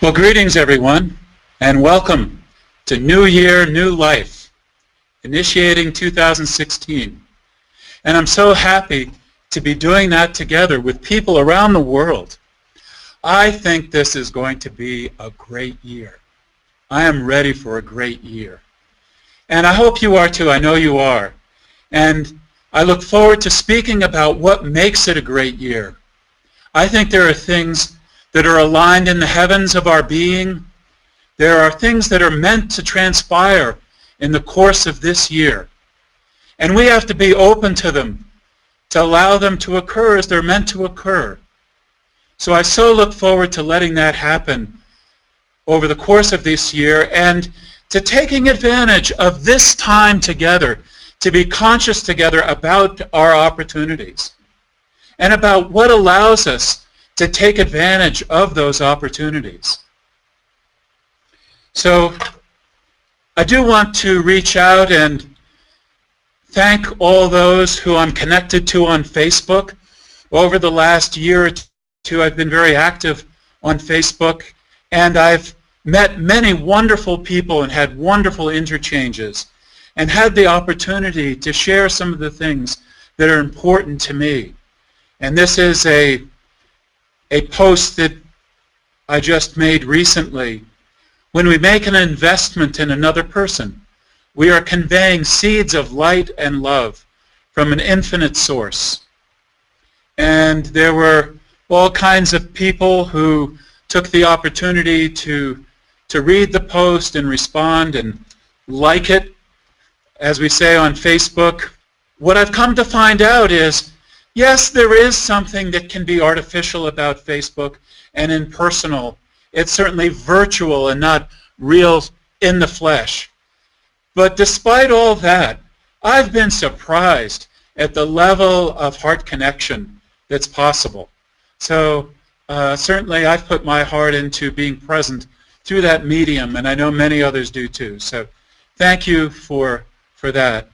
Well, greetings everyone, and welcome to New Year, New Life, initiating 2016. And I'm so happy to be doing that together with people around the world. I think this is going to be a great year. I am ready for a great year. And I hope you are too. I know you are. And I look forward to speaking about what makes it a great year. I think there are things that are aligned in the heavens of our being. There are things that are meant to transpire in the course of this year. And we have to be open to them, to allow them to occur as they're meant to occur. So I so look forward to letting that happen over the course of this year and to taking advantage of this time together, to be conscious together about our opportunities and about what allows us to take advantage of those opportunities. So I do want to reach out and thank all those who I'm connected to on Facebook. Over the last year or two, I've been very active on Facebook, and I've met many wonderful people and had wonderful interchanges and had the opportunity to share some of the things that are important to me. And this is a post that I just made recently. When we make an investment in another person, we are conveying seeds of light and love from an infinite source. And there were all kinds of people who took the opportunity to read the post and respond and like it, as we say on Facebook. What I've come to find out is, yes, there is something that can be artificial about Facebook and impersonal. It's certainly virtual and not real in the flesh. But despite all that, I've been surprised at the level of heart connection that's possible. So certainly I've put my heart into being present through that medium, and I know many others do too. So thank you for that.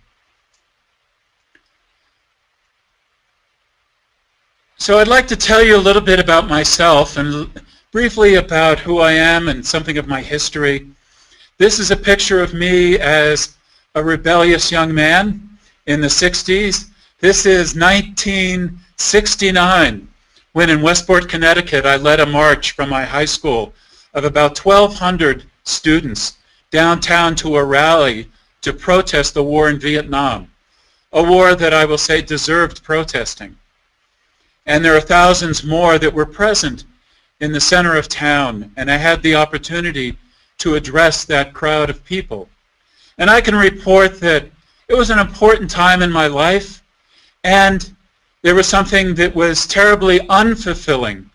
So I'd like to tell you a little bit about myself and briefly about who I am and something of my history. This is a picture of me as a rebellious young man in the 60s. This is 1969, when in Westport, Connecticut, I led a march from my high school of about 1,200 students downtown to a rally to protest the war in Vietnam, a war that I will say deserved protesting. And there are thousands more that were present in the center of town, and I had the opportunity to address that crowd of people. And I can report that it was an important time in my life, and there was something that was terribly unfulfilling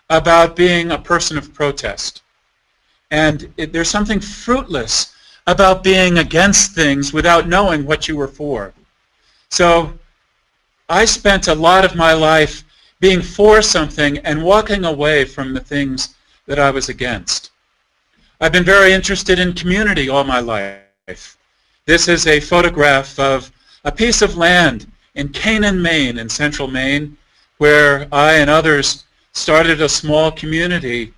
about being a person of protest. And there's something fruitless about being against things without knowing what you were for. So I spent a lot of my life being for something and walking away from the things that I was against. I've been very interested in community all my life. This is a photograph of a piece of land in Canaan, Maine, in central Maine, where I and others started a small community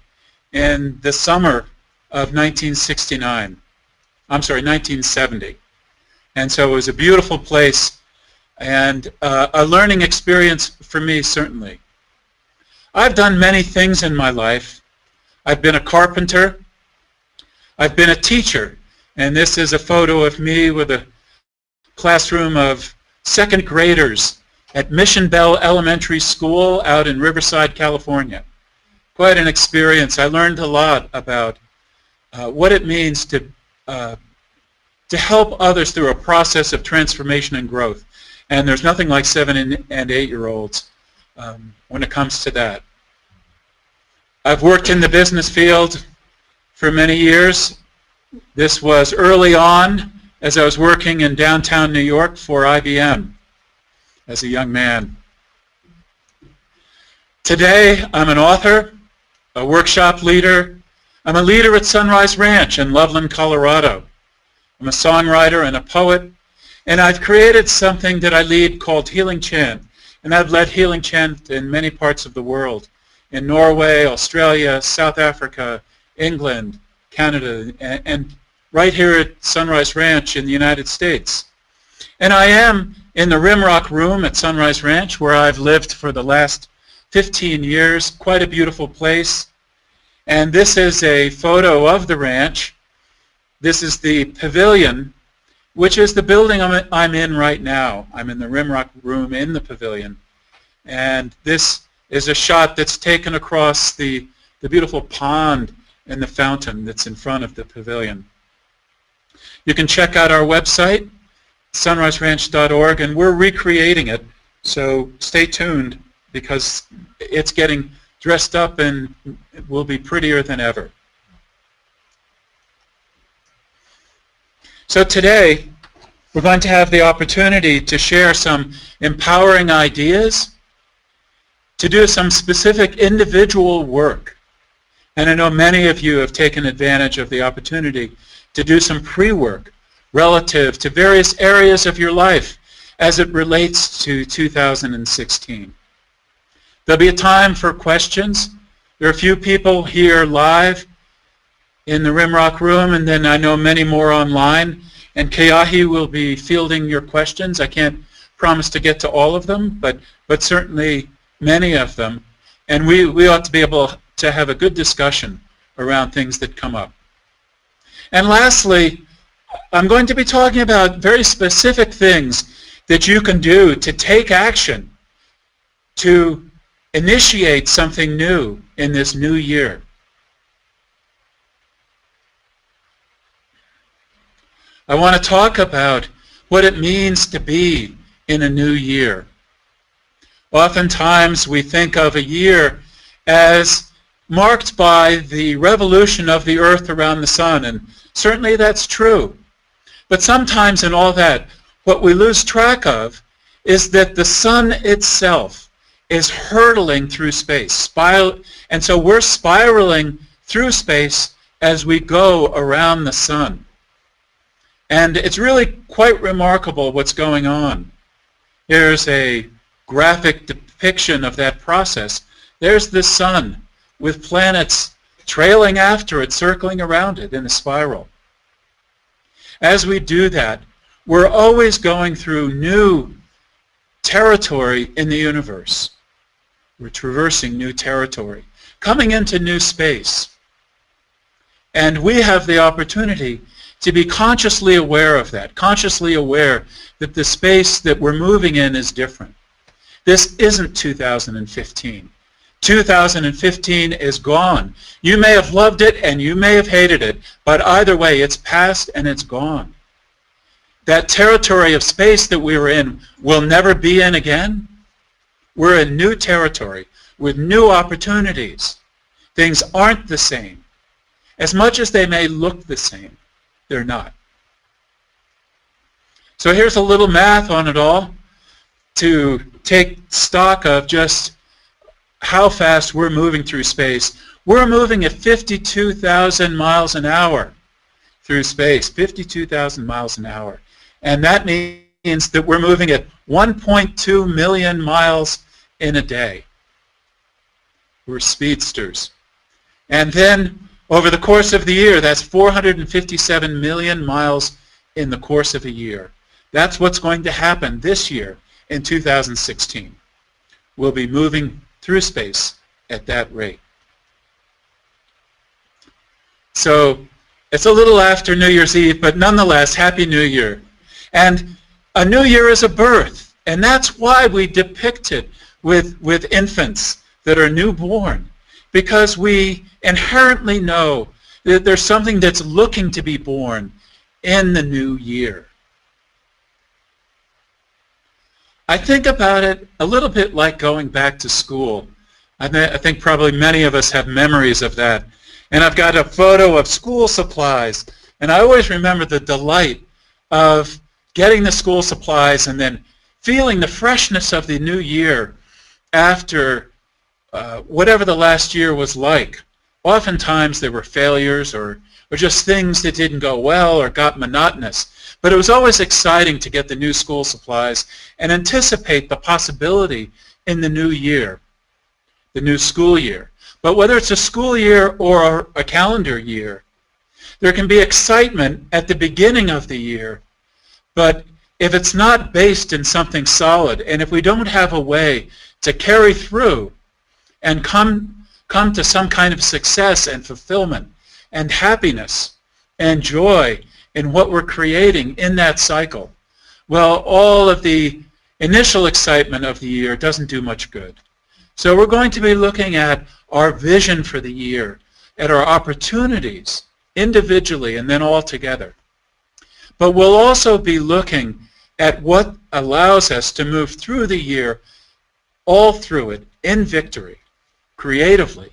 in the summer of 1970. And so it was a beautiful place and a learning experience for me, certainly. I've done many things in my life. I've been a carpenter. I've been a teacher. And this is a photo of me with a classroom of second graders at Mission Bell Elementary School out in Riverside, California. Quite an experience. I learned a lot about what it means to help others through a process of transformation and growth. And there's nothing like 7- and 8-year-olds when it comes to that. I've worked in the business field for many years. This was early on as I was working in downtown New York for IBM as a young man. Today, I'm an author, a workshop leader. I'm a leader at Sunrise Ranch in Loveland, Colorado. I'm a songwriter and a poet, and I've created something that I lead called Healing Chant, and I've led Healing Chant in many parts of the world, in Norway, Australia, South Africa, England, Canada, and right here at Sunrise Ranch in the United States. And I am in the Rimrock Room at Sunrise Ranch, where I've lived for the last 15 years. Quite a beautiful place. And this is a photo of the ranch. This is the pavilion, which is the building I'm in right now. I'm in the Rimrock Room in the pavilion. And this is a shot that's taken across the beautiful pond and the fountain that's in front of the pavilion. You can check out our website, sunriseranch.org, and we're recreating it, so stay tuned because it's getting dressed up and it will be prettier than ever. So today we're going to have the opportunity to share some empowering ideas, to do some specific individual work. And I know many of you have taken advantage of the opportunity to do some pre-work relative to various areas of your life as it relates to 2016. There'll be a time for questions. There are a few people here live in the Rimrock Room, and then I know many more online. And Keahi will be fielding your questions. I can't promise to get to all of them, but certainly many of them. And we ought to be able to have a good discussion around things that come up. And lastly, I'm going to be talking about very specific things that you can do to take action to initiate something new in this new year. I want to talk about what it means to be in a new year. Oftentimes we think of a year as marked by the revolution of the earth around the sun, and certainly that's true. But sometimes in all that, what we lose track of is that the sun itself is hurtling through space. And so we're spiraling through space as we go around the sun. And it's really quite remarkable what's going on. Here's a graphic depiction of that process. There's the sun with planets trailing after it, circling around it in a spiral. As we do that, we're always going through new territory in the universe. We're traversing new territory, coming into new space. And we have the opportunity to be consciously aware of that, consciously aware that the space that we're moving in is different. This isn't 2015. 2015 is gone. You may have loved it and you may have hated it, but either way, it's past and it's gone. That territory of space that we were in will never be in again. We're in new territory with new opportunities. Things aren't the same. As much as they may look the same, they're not. So here's a little math on it all to take stock of just how fast we're moving through space. We're moving at 52,000 miles an hour through space, 52,000 miles an hour. And that means that we're moving at 1.2 million miles in a day. We're speedsters. And then over the course of the year, that's 457 million miles in the course of a year. That's what's going to happen this year in 2016. We'll be moving through space at that rate. So it's a little after New Year's Eve, but nonetheless, Happy New Year. And a new year is a birth, and that's why we depict it with infants that are newborn, because we inherently know that there's something that's looking to be born in the new year. I think about it a little bit like going back to school. I think probably many of us have memories of that. And I've got a photo of school supplies, and I always remember the delight of getting the school supplies and then feeling the freshness of the new year after whatever the last year was like. Oftentimes there were failures or just things that didn't go well or got monotonous. But it was always exciting to get the new school supplies and anticipate the possibility in the new year, the new school year. But whether it's a school year or a calendar year, there can be excitement at the beginning of the year, but if it's not based in something solid, and if we don't have a way to carry through and come to some kind of success and fulfillment and happiness and joy in what we're creating in that cycle, well, all of the initial excitement of the year doesn't do much good. So we're going to be looking at our vision for the year, at our opportunities individually and then all together. But we'll also be looking at what allows us to move through the year, all through it, in victory, creatively,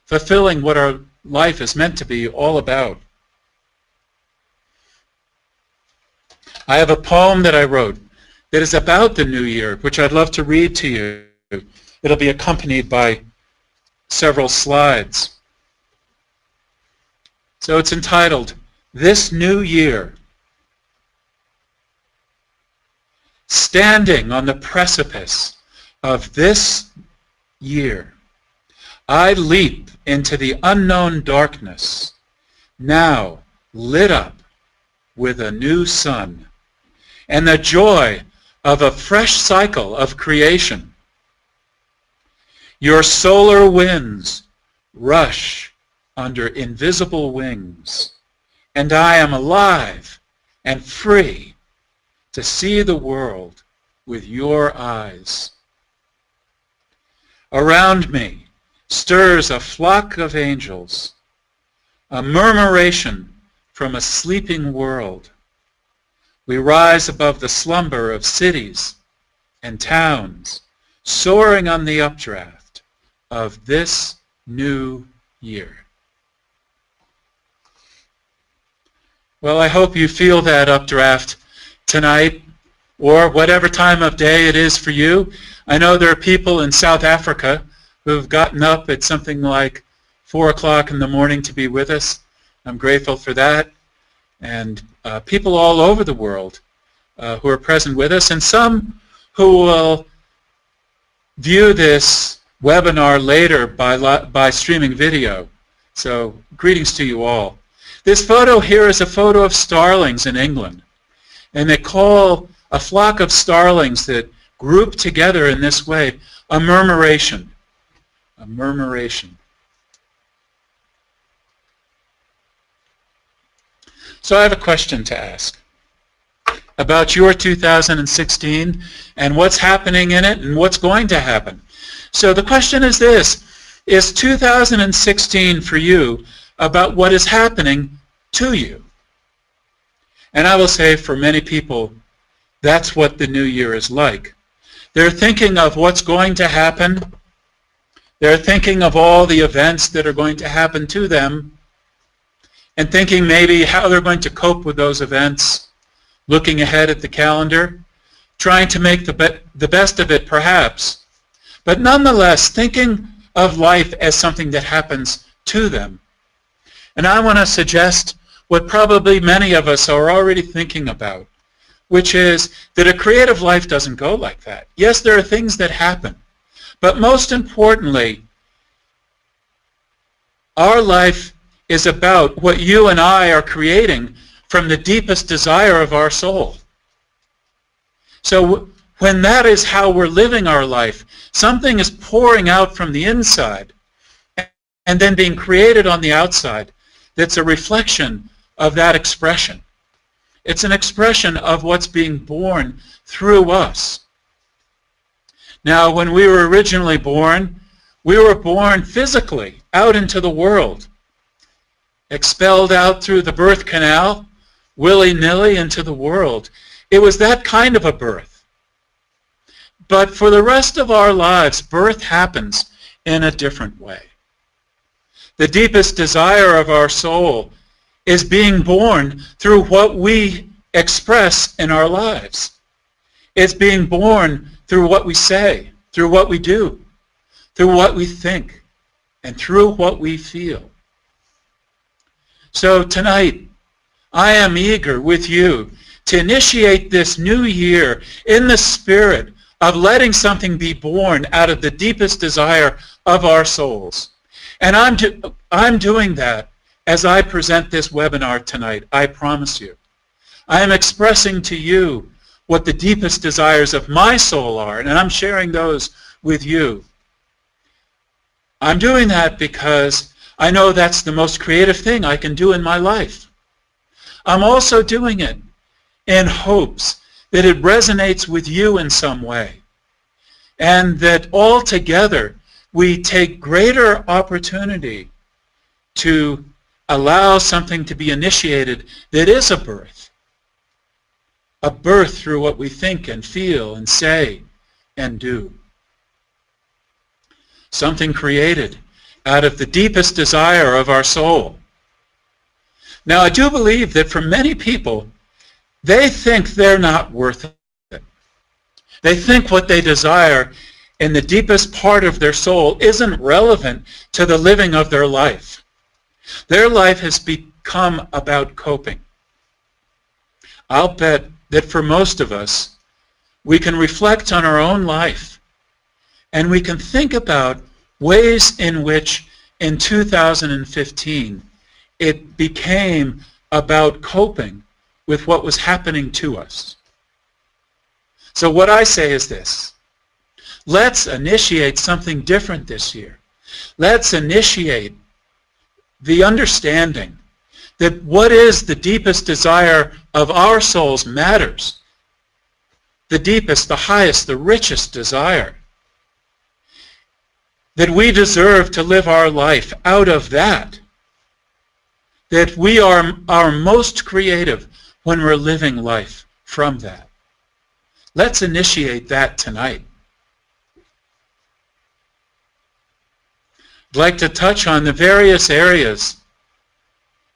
fulfilling what our life is meant to be all about. I have a poem that I wrote that is about the new year, which I'd love to read to you. It'll be accompanied by several slides. So it's entitled, "This New Year." Standing on the precipice of this year, I leap into the unknown darkness, now lit up with a new sun, and the joy of a fresh cycle of creation. Your solar winds rush under invisible wings, and I am alive and free to see the world with your eyes. Around me stirs a flock of angels, a murmuration from a sleeping world. We rise above the slumber of cities and towns, soaring on the updraft of this new year. Well, I hope you feel that updraft tonight, or whatever time of day it is for you. I know there are people in South Africa who've gotten up at something like 4 o'clock in the morning to be with us. I'm grateful for that. And people all over the world who are present with us, and some who will view this webinar later by streaming video. So greetings to you all. This photo here is a photo of starlings in England. And they call a flock of starlings that group together in this way a murmuration. A murmuration. So I have a question to ask about your 2016 and what's happening in it and what's going to happen. So the question is this: is 2016 for you about what is happening to you? And I will say for many people, that's what the new year is like. They're thinking of what's going to happen. They're thinking of all the events that are going to happen to them and thinking maybe how they're going to cope with those events, looking ahead at the calendar, trying to make the best of it perhaps, but nonetheless thinking of life as something that happens to them. And I want to suggest what probably many of us are already thinking about, which is that a creative life doesn't go like that. Yes, there are things that happen, but most importantly, our life is about what you and I are creating from the deepest desire of our soul. So when that is how we're living our life, something is pouring out from the inside and then being created on the outside that's a reflection of that expression. It's an expression of what's being born through us. Now, when we were originally born, we were born physically out into the world, expelled out through the birth canal, willy-nilly into the world. It was that kind of a birth. But for the rest of our lives, birth happens in a different way. The deepest desire of our soul is being born through what we express in our lives. It's being born through what we say, through what we do, through what we think, and through what we feel. So tonight, I am eager with you to initiate this new year in the spirit of letting something be born out of the deepest desire of our souls. And I'm doing that as I present this webinar tonight, I promise you. I am expressing to you what the deepest desires of my soul are, and I'm sharing those with you. I'm doing that because I know that's the most creative thing I can do in my life. I'm also doing it in hopes that it resonates with you in some way, and that all together we take greater opportunity to allow something to be initiated that is a birth through what we think and feel and say and do. Something created out of the deepest desire of our soul. Now, I do believe that for many people, they think they're not worth it. They think what they desire in the deepest part of their soul isn't relevant to the living of their life. Their life has become about coping. I'll bet that for most of us, we can reflect on our own life and we can think about ways in which in 2015 it became about coping with what was happening to us. So what I say is this: let's initiate something different this year. Let's initiate the understanding that what is the deepest desire of our souls matters. The deepest, the highest, the richest desire. That we deserve to live our life out of that. That we are our most creative when we're living life from that. Let's initiate that tonight. I'd like to touch on the various areas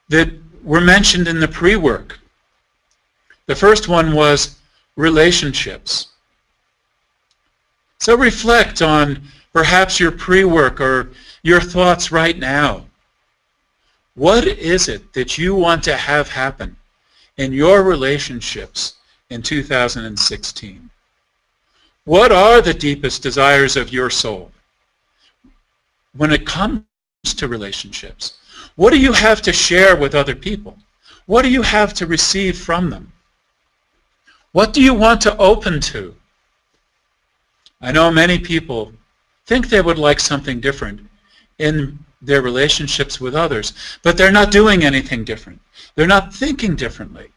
that were mentioned in the pre-work. The first one was relationships. So reflect on perhaps your pre-work or your thoughts right now. What is it that you want to have happen in your relationships in 2016? What are the deepest desires of your soul when it comes to relationships? What do you have to share with other people? What do you have to receive from them? What do you want to open to? I know many people think they would like something different in their relationships with others, but they're not doing anything different. They're not thinking differently.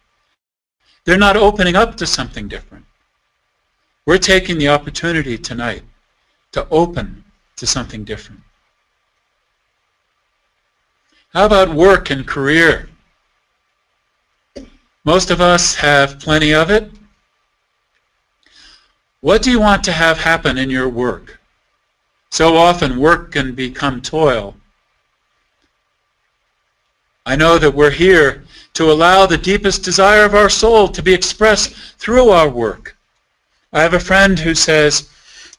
They're not opening up to something different. We're taking the opportunity tonight to open to something different. How about work and career? Most of us have plenty of it. What do you want to have happen in your work? So often work can become toil. I know that we're here to allow the deepest desire of our soul to be expressed through our work. I have a friend who says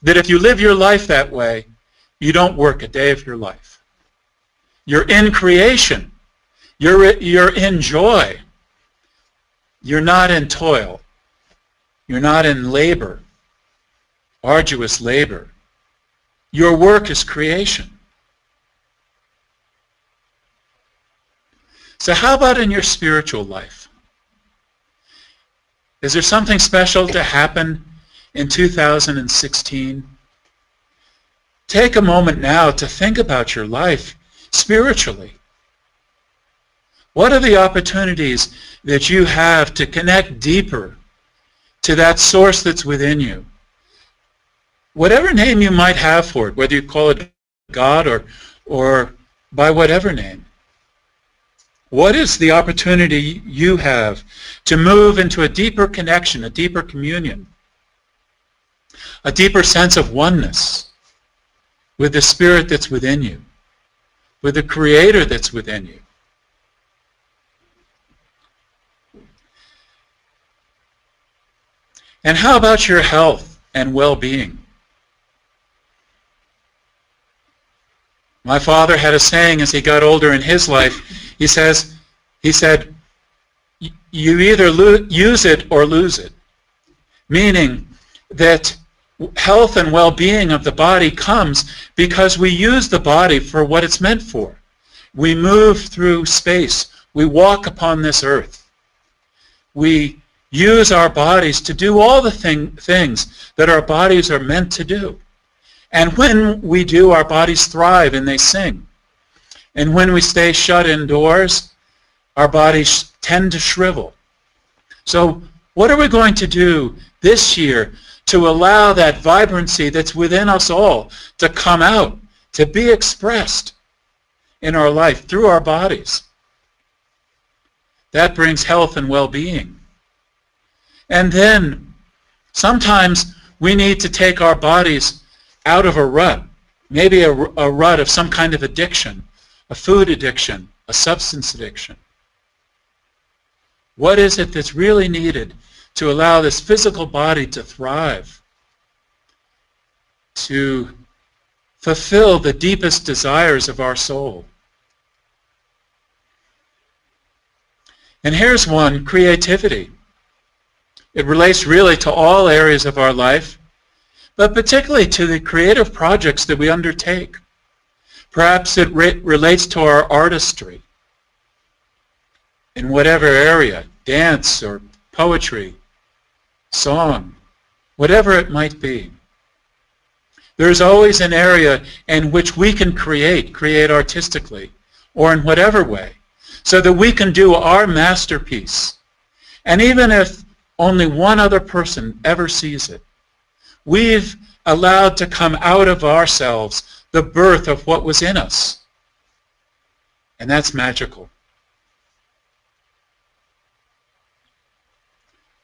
that if you live your life that way, you don't work a day of your life. You're in creation. You're in joy. You're not in toil. You're not in labor, arduous labor. Your work is creation. So how about in your spiritual life? Is there something special to happen in 2016? Take a moment now to think about your life spiritually. What are the opportunities that you have to connect deeper to that source that's within you? Whatever name you might have for it, whether you call it God or by whatever name. What is the opportunity you have to move into a deeper connection, a deeper communion, a deeper sense of oneness with the Spirit that's within you, with the Creator that's within you? And how about your health and well-being? My father had a saying as he got older in his life. He said, you either use it or lose it. Meaning that health and well-being of the body comes because we use the body for what it's meant for. We move through space. We walk upon this earth. We use our bodies to do all the things that our bodies are meant to do. And when we do, our bodies thrive and they sing. And when we stay shut indoors, our bodies tend to shrivel. So what are we going to do this year to allow that vibrancy that's within us all to come out, to be expressed in our life through our bodies? That brings health and well-being. And then sometimes we need to take our bodies out of a rut, maybe a rut of some kind of addiction, a food addiction, a substance addiction. What is it that's really needed to allow this physical body to thrive, to fulfill the deepest desires of our soul? And here's one, creativity. It relates really to all areas of our life, but particularly to the creative projects that we undertake. Perhaps it relates to our artistry in whatever area, dance or poetry, song, whatever it might be. There's always an area in which we can create artistically, or in whatever way, so that we can do our masterpiece. And even if only one other person ever sees it, we've allowed to come out of ourselves the birth of what was in us. And that's magical.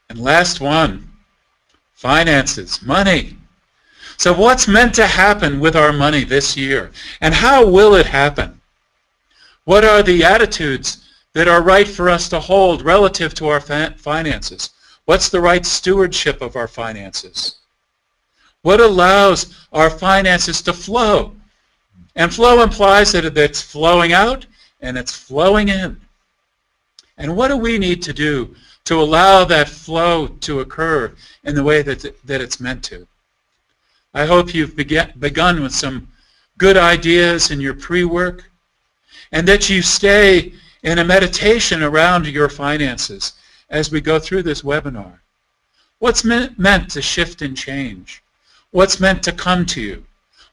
And last one, finances, money. So what's meant to happen with our money this year? And how will it happen? What are the attitudes that are right for us to hold relative to our finances? What's the right stewardship of our finances? What allows our finances to flow? And flow implies that it's flowing out and it's flowing in. And what do we need to do to allow that flow to occur in the way that it's meant to? I hope you've begun with some good ideas in your pre-work, and that you stay in a meditation around your finances as we go through this webinar. What's meant to shift and change? What's meant to come to you?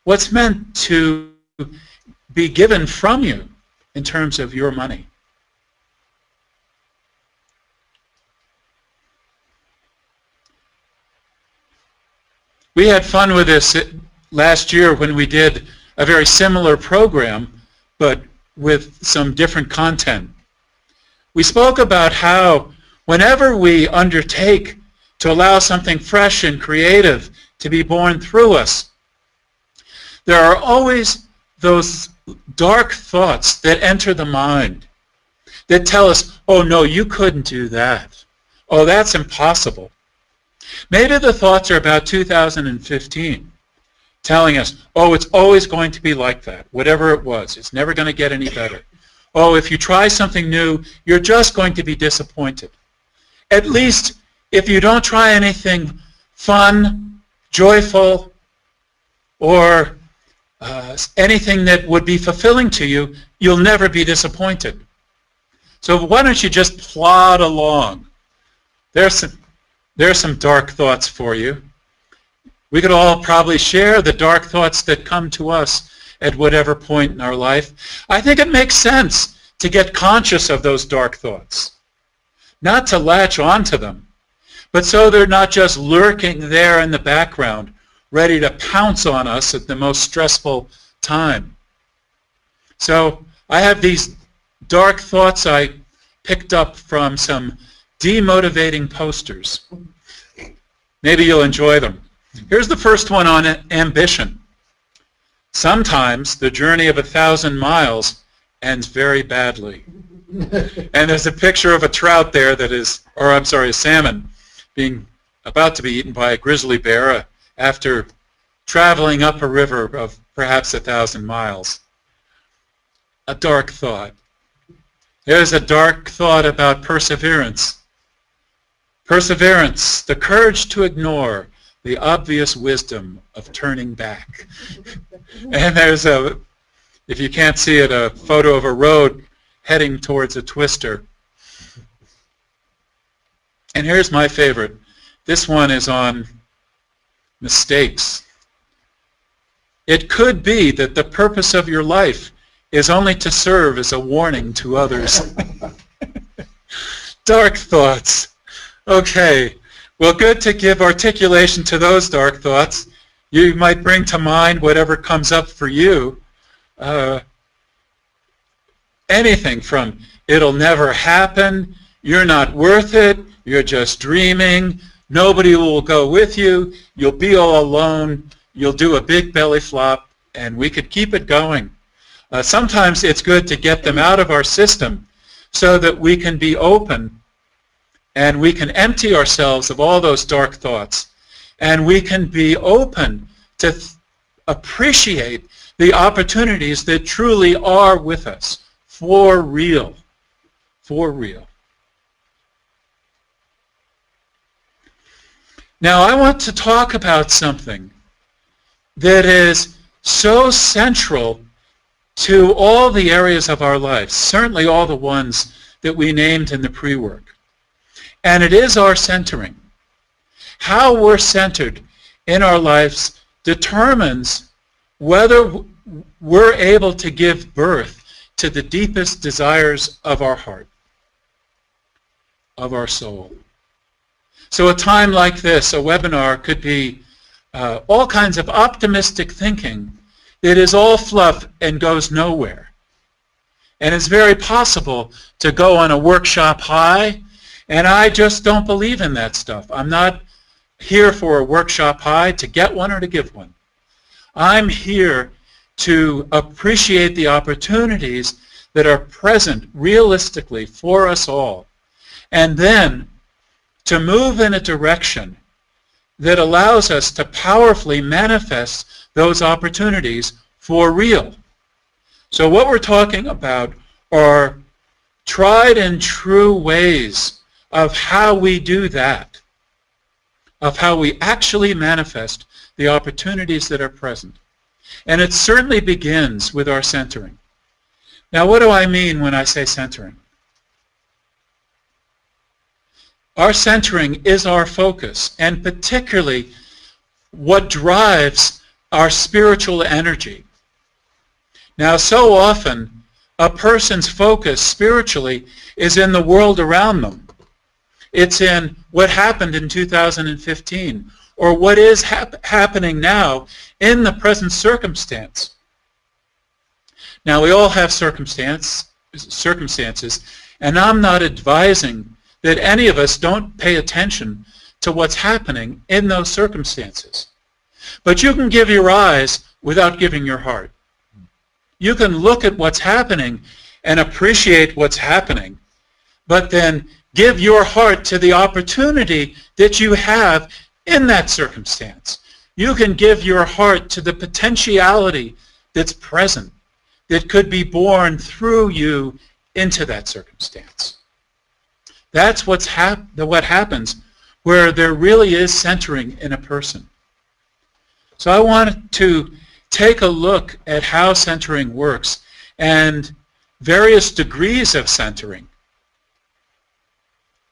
What's meant to be given from you in terms of your money? We had fun with this last year when we did a very similar program, but with some different content. We spoke about how whenever we undertake to allow something fresh and creative to be born through us, there are always those dark thoughts that enter the mind that tell us, oh no, you couldn't do that. Oh, that's impossible. Maybe the thoughts are about 2015, telling us, oh, it's always going to be like that, whatever it was. It's never going to get any better. Oh, if you try something new, you're just going to be disappointed. At least if you don't try anything fun, joyful, or anything that would be fulfilling to you, you'll never be disappointed. So why don't you just plod along? There's some dark thoughts for you. We could all probably share the dark thoughts that come to us at whatever point in our life. I think it makes sense to get conscious of those dark thoughts. Not to latch onto them, but so they're not just lurking there in the background, ready to pounce on us at the most stressful time. So I have these dark thoughts I picked up from some demotivating posters. Maybe you'll enjoy them. Here's the first one on ambition. Sometimes the journey of 1,000 miles ends very badly. And there's a picture of a trout there that is, or I'm sorry, a salmon being about to be eaten by a grizzly bear after traveling up a river of perhaps 1,000 miles. A dark thought. There's a dark thought about perseverance. Perseverance, the courage to ignore the obvious wisdom of turning back. And there's a, if you can't see it, a photo of a road heading towards a twister. And here's my favorite. This one is on mistakes. It could be that the purpose of your life is only to serve as a warning to others. Dark thoughts. Okay. Well, good to give articulation to those dark thoughts. You might bring to mind whatever comes up for you. Anything from, it'll never happen, you're not worth it, you're just dreaming, nobody will go with you, you'll be all alone, you'll do a big belly flop, and we could keep it going. Sometimes it's good to get them out of our system so that we can be open and we can empty ourselves of all those dark thoughts, and we can be open to appreciate the opportunities that truly are with us, for real, for real. Now I want to talk about something that is so central to all the areas of our lives, certainly all the ones that we named in the pre-work. And it is our centering. How we're centered in our lives determines whether we're able to give birth to the deepest desires of our heart, of our soul. So a time like this, a webinar, could be all kinds of optimistic thinking that is all fluff and goes nowhere. And it's very possible to go on a workshop high, and I just don't believe in that stuff. I'm not here for a workshop high to get one or to give one. I'm here to appreciate the opportunities that are present realistically for us all, and then to move in a direction that allows us to powerfully manifest those opportunities for real. So what we're talking about are tried and true ways of how we do that, of how we actually manifest the opportunities that are present. And it certainly begins with our centering. Now, what do I mean when I say centering? Our centering is our focus, and particularly what drives our spiritual energy. Now, so often, a person's focus spiritually is in the world around them. It's in what happened in 2015, or what is happening now in the present circumstance. Now, we all have circumstances, and I'm not advising that any of us don't pay attention to what's happening in those circumstances. But you can give your eyes without giving your heart. You can look at what's happening and appreciate what's happening, but then give your heart to the opportunity that you have in that circumstance. You can give your heart to the potentiality that's present, that could be born through you into that circumstance. That's what happens where there really is centering in a person. So I wanted to take a look at how centering works and various degrees of centering.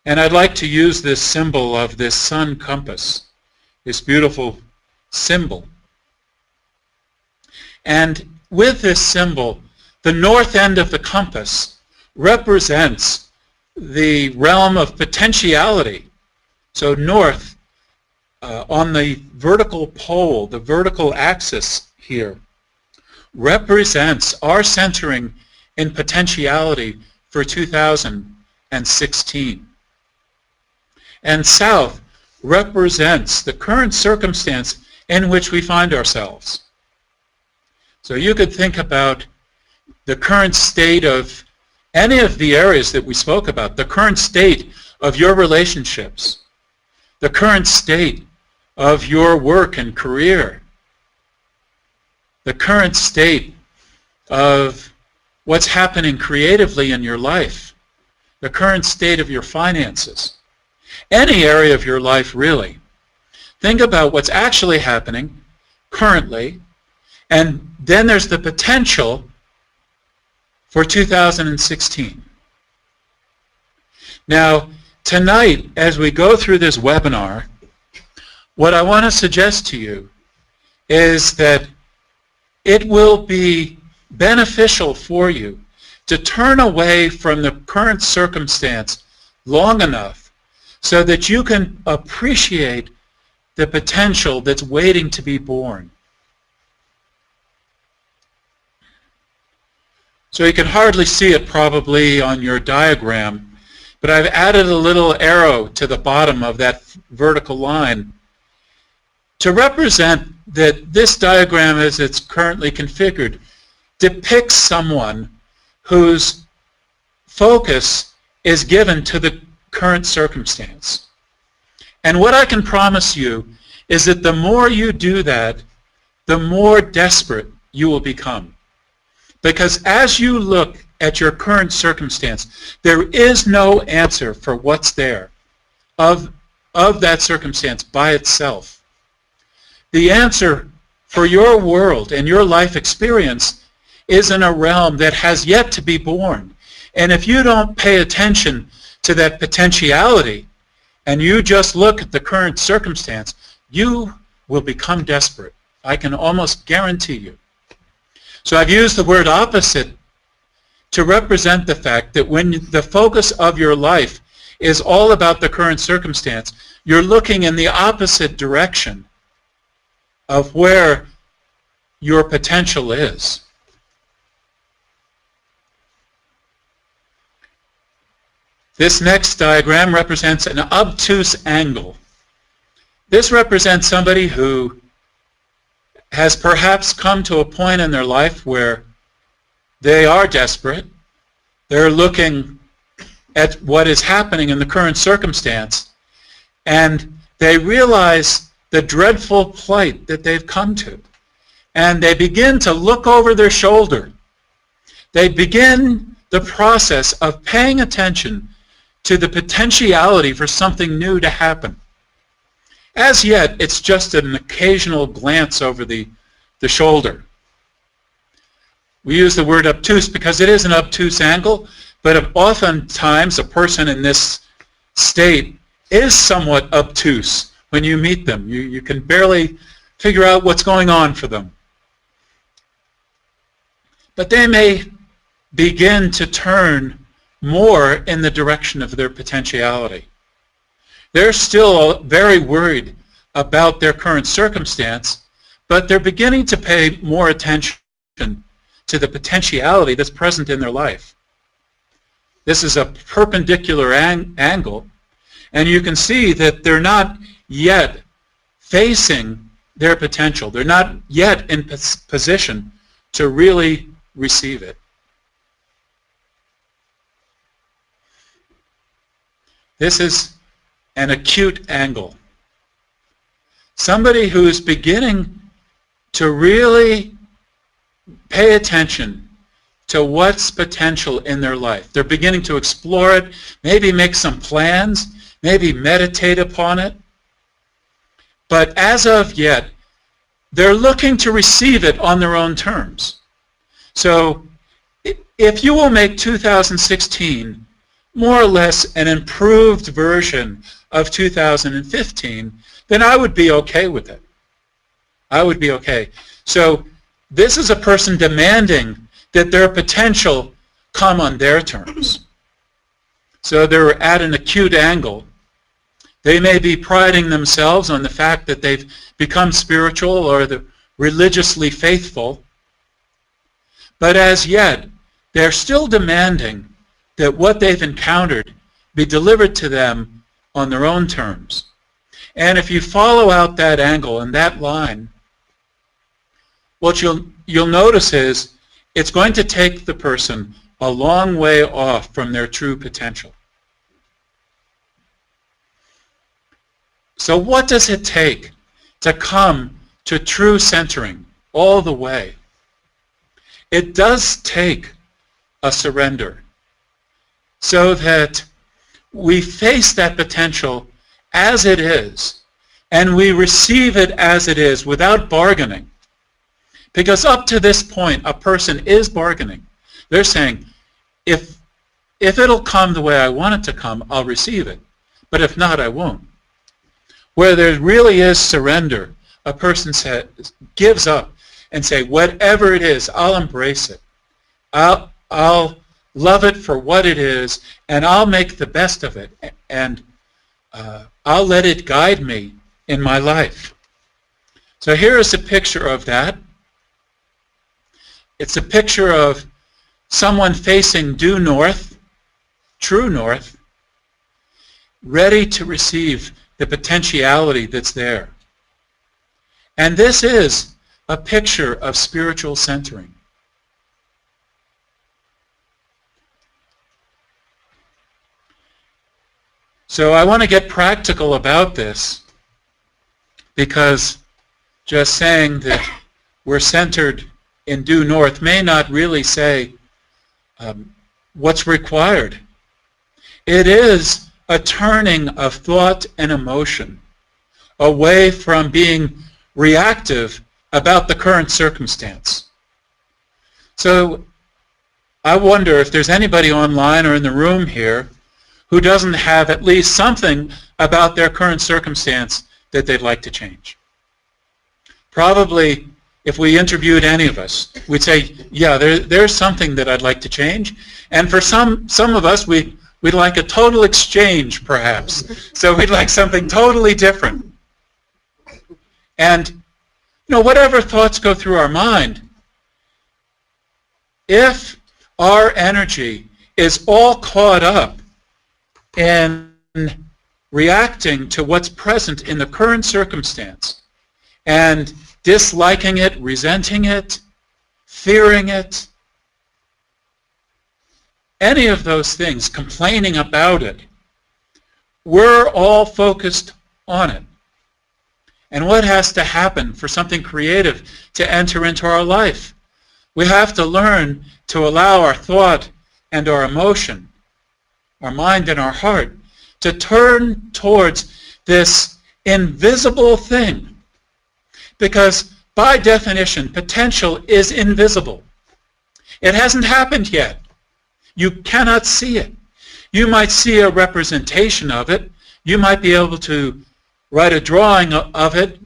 And I'd like to use this symbol of this sun compass, this beautiful symbol. And with this symbol, the north end of the compass represents the realm of potentiality. So north, on the vertical pole, the vertical axis here, represents our centering in potentiality for 2016. And south represents the current circumstance in which we find ourselves. So you could think about the current state of any of the areas that we spoke about, the current state of your relationships, the current state of your work and career, the current state of what's happening creatively in your life, the current state of your finances, any area of your life really. think about what's actually happening currently, and then there's the potential for 2016. Now, tonight, as we go through this webinar, what I want to suggest to you is that it will be beneficial for you to turn away from the current circumstance long enough so that you can appreciate the potential that's waiting to be born. So you can hardly see it probably on your diagram, but I've added a little arrow to the bottom of that vertical line to represent that this diagram, as it's currently configured, depicts someone whose focus is given to the current circumstance. And what I can promise you is that the more you do that, the more desperate you will become. Because as you look at your current circumstance, there is no answer for what's there of that circumstance by itself. The answer for your world and your life experience is in a realm that has yet to be born. And if you don't pay attention to that potentiality and you just look at the current circumstance, you will become desperate. I can almost guarantee you. So I've used the word opposite to represent the fact that when the focus of your life is all about the current circumstance, you're looking in the opposite direction of where your potential is. This next diagram represents an obtuse angle. This represents somebody who has perhaps come to a point in their life where they are desperate. They're looking at what is happening in the current circumstance, and they realize the dreadful plight that they've come to. And they begin to look over their shoulder. They begin the process of paying attention to the potentiality for something new to happen. As yet, it's just an occasional glance over the shoulder. We use the word obtuse because it is an obtuse angle, but oftentimes a person in this state is somewhat obtuse when you meet them. You can barely figure out what's going on for them. But they may begin to turn more in the direction of their potentiality. They're still very worried about their current circumstance, but they're beginning to pay more attention to the potentiality that's present in their life. This is a perpendicular angle, and you can see that they're not yet facing their potential. They're not yet in position to really receive it. This is an acute angle. Somebody who is beginning to really pay attention to what's potential in their life. They're beginning to explore it, maybe make some plans, maybe meditate upon it. But as of yet, they're looking to receive it on their own terms. So if you will make 2016 more or less an improved version of 2015, then I would be okay with it. I would be okay. So this is a person demanding that their potential come on their terms. So they're at an acute angle. They may be priding themselves on the fact that they've become spiritual or religiously faithful, but as yet, they're still demanding that what they've encountered be delivered to them on their own terms. And if you follow out that angle and that line, what you'll notice is it's going to take the person a long way off from their true potential. So what does it take to come to true centering all the way? It does take a surrender so that we face that potential as it is and we receive it as it is without bargaining. Because up to this point, a person is bargaining. They're saying, if it'll come the way I want it to come, I'll receive it. But if not, I won't. Where there really is surrender, a person gives up and say, whatever it is, I'll embrace it. I'll love it for what it is, and I'll make the best of it, and I'll let it guide me in my life. So here is a picture of that. It's a picture of someone facing due north, true north, ready to receive the potentiality that's there. And this is a picture of spiritual centering. So I want to get practical about this, because just saying that we're centered in due north may not really say what's required. It is a turning of thought and emotion away from being reactive about the current circumstance. So I wonder if there's anybody online or in the room here who doesn't have at least something about their current circumstance that they'd like to change. Probably, if we interviewed any of us, we'd say, yeah, there's something that I'd like to change. And for some of us, we'd like a total exchange, perhaps. So we'd like something totally different. And whatever thoughts go through our mind, if our energy is all caught up in reacting to what's present in the current circumstance and disliking it, resenting it, fearing it, any of those things, complaining about it, we're all focused on it. And what has to happen for something creative to enter into our life? We have to learn to allow our thought and our emotion, our mind and our heart, to turn towards this invisible thing. Because by definition, potential is invisible. It hasn't happened yet. You cannot see it. You might see a representation of it. You might be able to write a drawing of it,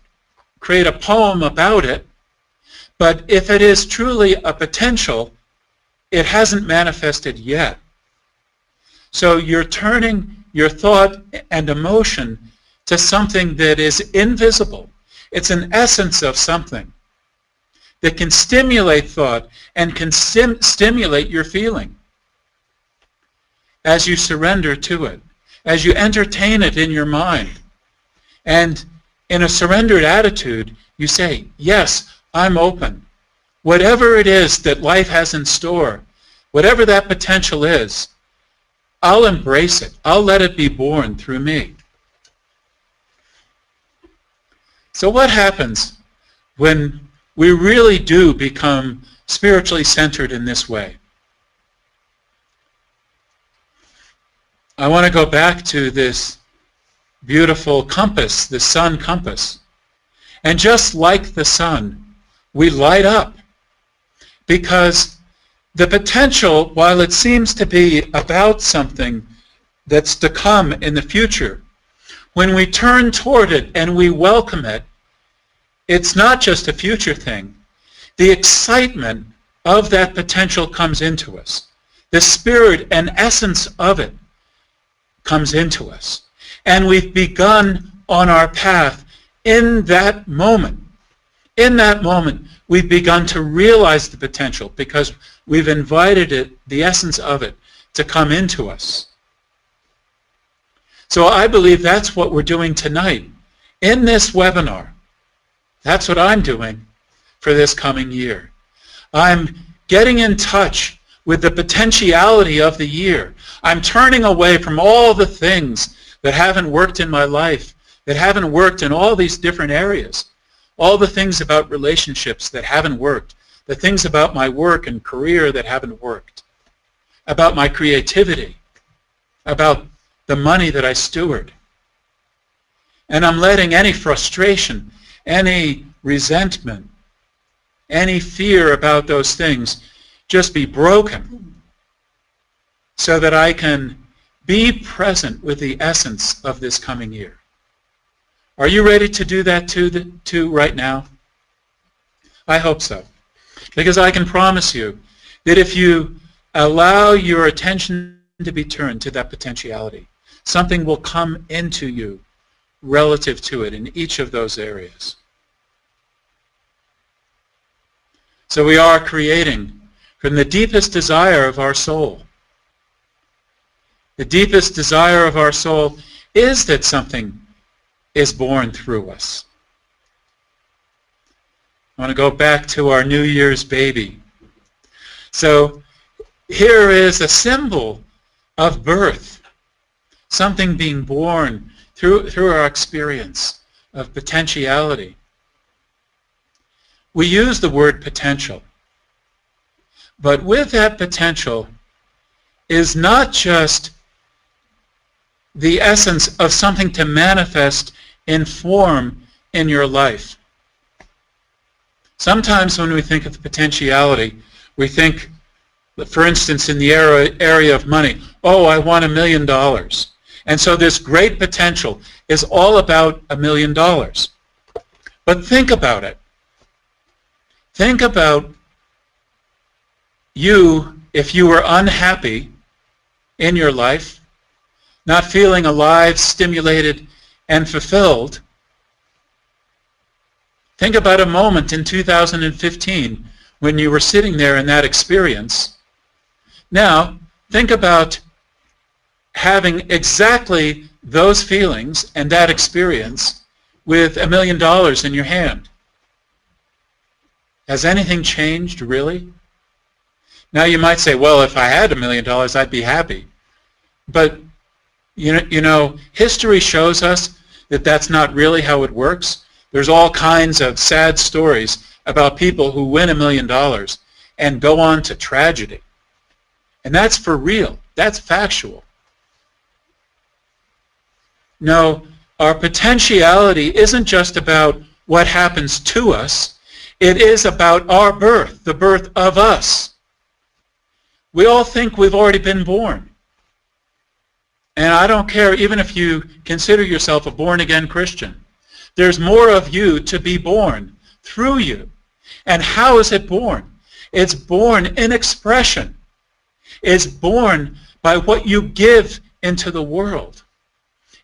create a poem about it. But if it is truly a potential, it hasn't manifested yet. So you're turning your thought and emotion to something that is invisible. It's an essence of something that can stimulate thought and can stimulate your feeling as you surrender to it, as you entertain it in your mind. And in a surrendered attitude, you say, yes, I'm open. Whatever it is that life has in store, whatever that potential is, I'll embrace it. I'll let it be born through me. So what happens when we really do become spiritually centered in this way? I want to go back to this beautiful compass, the sun compass. And just like the sun, we light up. Because the potential, while it seems to be about something that's to come in the future, when we turn toward it and we welcome it, it's not just a future thing. The excitement of that potential comes into us. The spirit and essence of it comes into us. And we've begun on our path in that moment. In that moment, we've begun to realize the potential because we've invited it, the essence of it, to come into us. So I believe that's what we're doing tonight in this webinar. That's what I'm doing for this coming year. I'm getting in touch with the potentiality of the year. I'm turning away from all the things that haven't worked in my life, that haven't worked in all these different areas, all the things about relationships that haven't worked, the things about my work and career that haven't worked, about my creativity, about the money that I steward. And I'm letting any frustration, any resentment, any fear about those things just be broken so that I can be present with the essence of this coming year. Are you ready to do that too right now? I hope so. Because I can promise you that if you allow your attention to be turned to that potentiality, something will come into you relative to it in each of those areas. So we are creating from the deepest desire of our soul. The deepest desire of our soul is that something is born through us. I want to go back to our New Year's baby. So here is a symbol of birth, something being born through our experience of potentiality. We use the word potential, but with that potential is not just the essence of something to manifest in form in your life. Sometimes when we think of potentiality, we think, for instance, in the area of money, oh, I want $1 million. And so this great potential is all about $1 million. But think about it. Think about you if you were unhappy in your life, not feeling alive, stimulated, and fulfilled. Think about a moment in 2015 when you were sitting there in that experience. Now, think about having exactly those feelings and that experience with $1 million in your hand. Has anything changed, really? Now you might say, well, if I had $1 million, I'd be happy. But, you know, history shows us that that's not really how it works. There's all kinds of sad stories about people who win $1 million and go on to tragedy. And that's for real. That's factual. No, our potentiality isn't just about what happens to us. It is about our birth, the birth of us. We all think we've already been born. And I don't care, even if you consider yourself a born-again Christian, there's more of you to be born through you. And how is it born? It's born in expression. It's born by what you give into the world.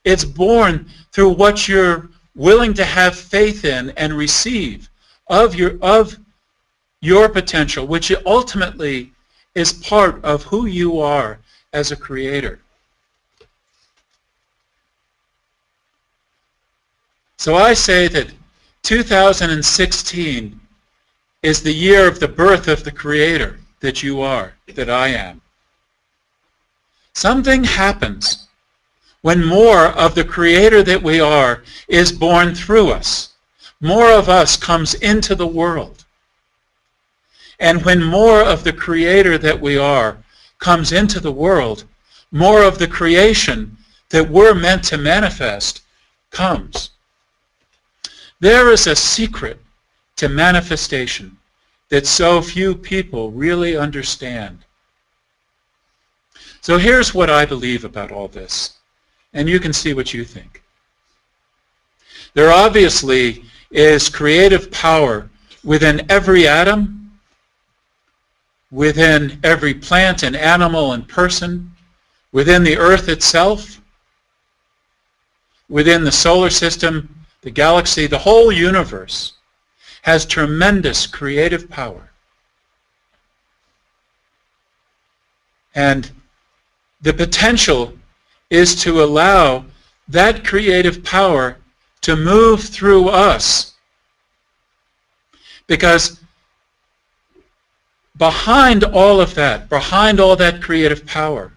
It's born through what you're willing to have faith in and receive of your potential, which ultimately is part of who you are as a creator. So I say that 2016 is the year of the birth of the creator that you are, that I am. Something happens when more of the creator that we are is born through us. More of us comes into the world. And when more of the creator that we are comes into the world, more of the creation that we're meant to manifest comes. There is a secret to manifestation that so few people really understand. So here's what I believe about all this, and you can see what you think. There obviously is creative power within every atom, within every plant and animal and person, within the earth itself, within the solar system, the galaxy, the whole universe has tremendous creative power. And the potential is to allow that creative power to move through us. Because behind all of that, behind all that creative power,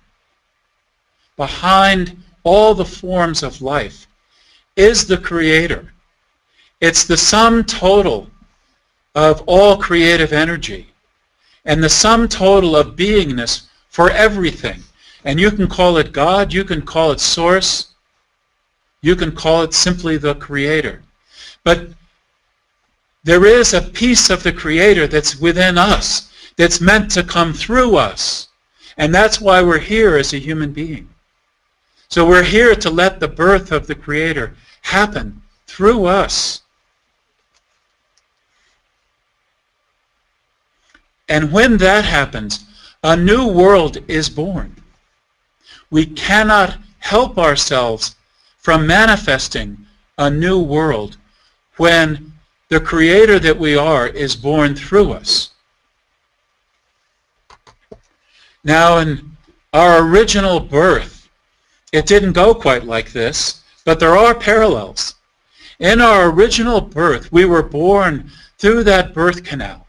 behind all the forms of life, is the creator. It's the sum total of all creative energy and the sum total of beingness for everything. And you can call it God, you can call it source, You can call it simply the Creator. But there is a piece of the Creator that's within us, that's meant to come through us. And that's why we're here as a human being. So we're here to let the birth of the Creator happen through us. And when that happens, a new world is born. We cannot help ourselves from manifesting a new world when the Creator that we are is born through us. Now, in our original birth, it didn't go quite like this, but there are parallels. In our original birth, we were born through that birth canal.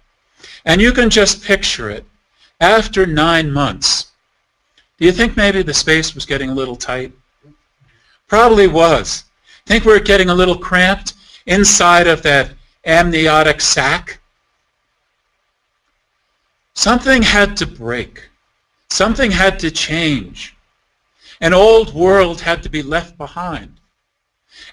And you can just picture it. After 9 months, do you think maybe the space was getting a little tight? Probably was. Think we're getting a little cramped inside of that amniotic sac? Something had to break. Something had to change. An old world had to be left behind.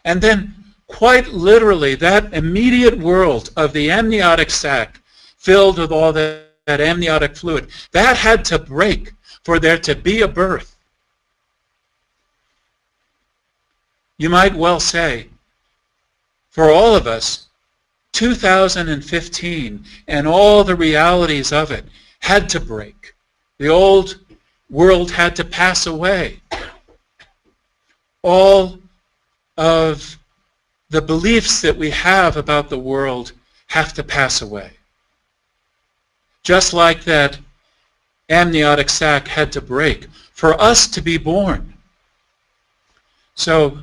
And then, quite literally, that immediate world of the amniotic sac filled with all that amniotic fluid, that had to break for there to be a birth. You might well say, for all of us, 2015 and all the realities of it had to break. The old world had to pass away. All of the beliefs that we have about the world have to pass away. Just like that amniotic sac had to break for us to be born. So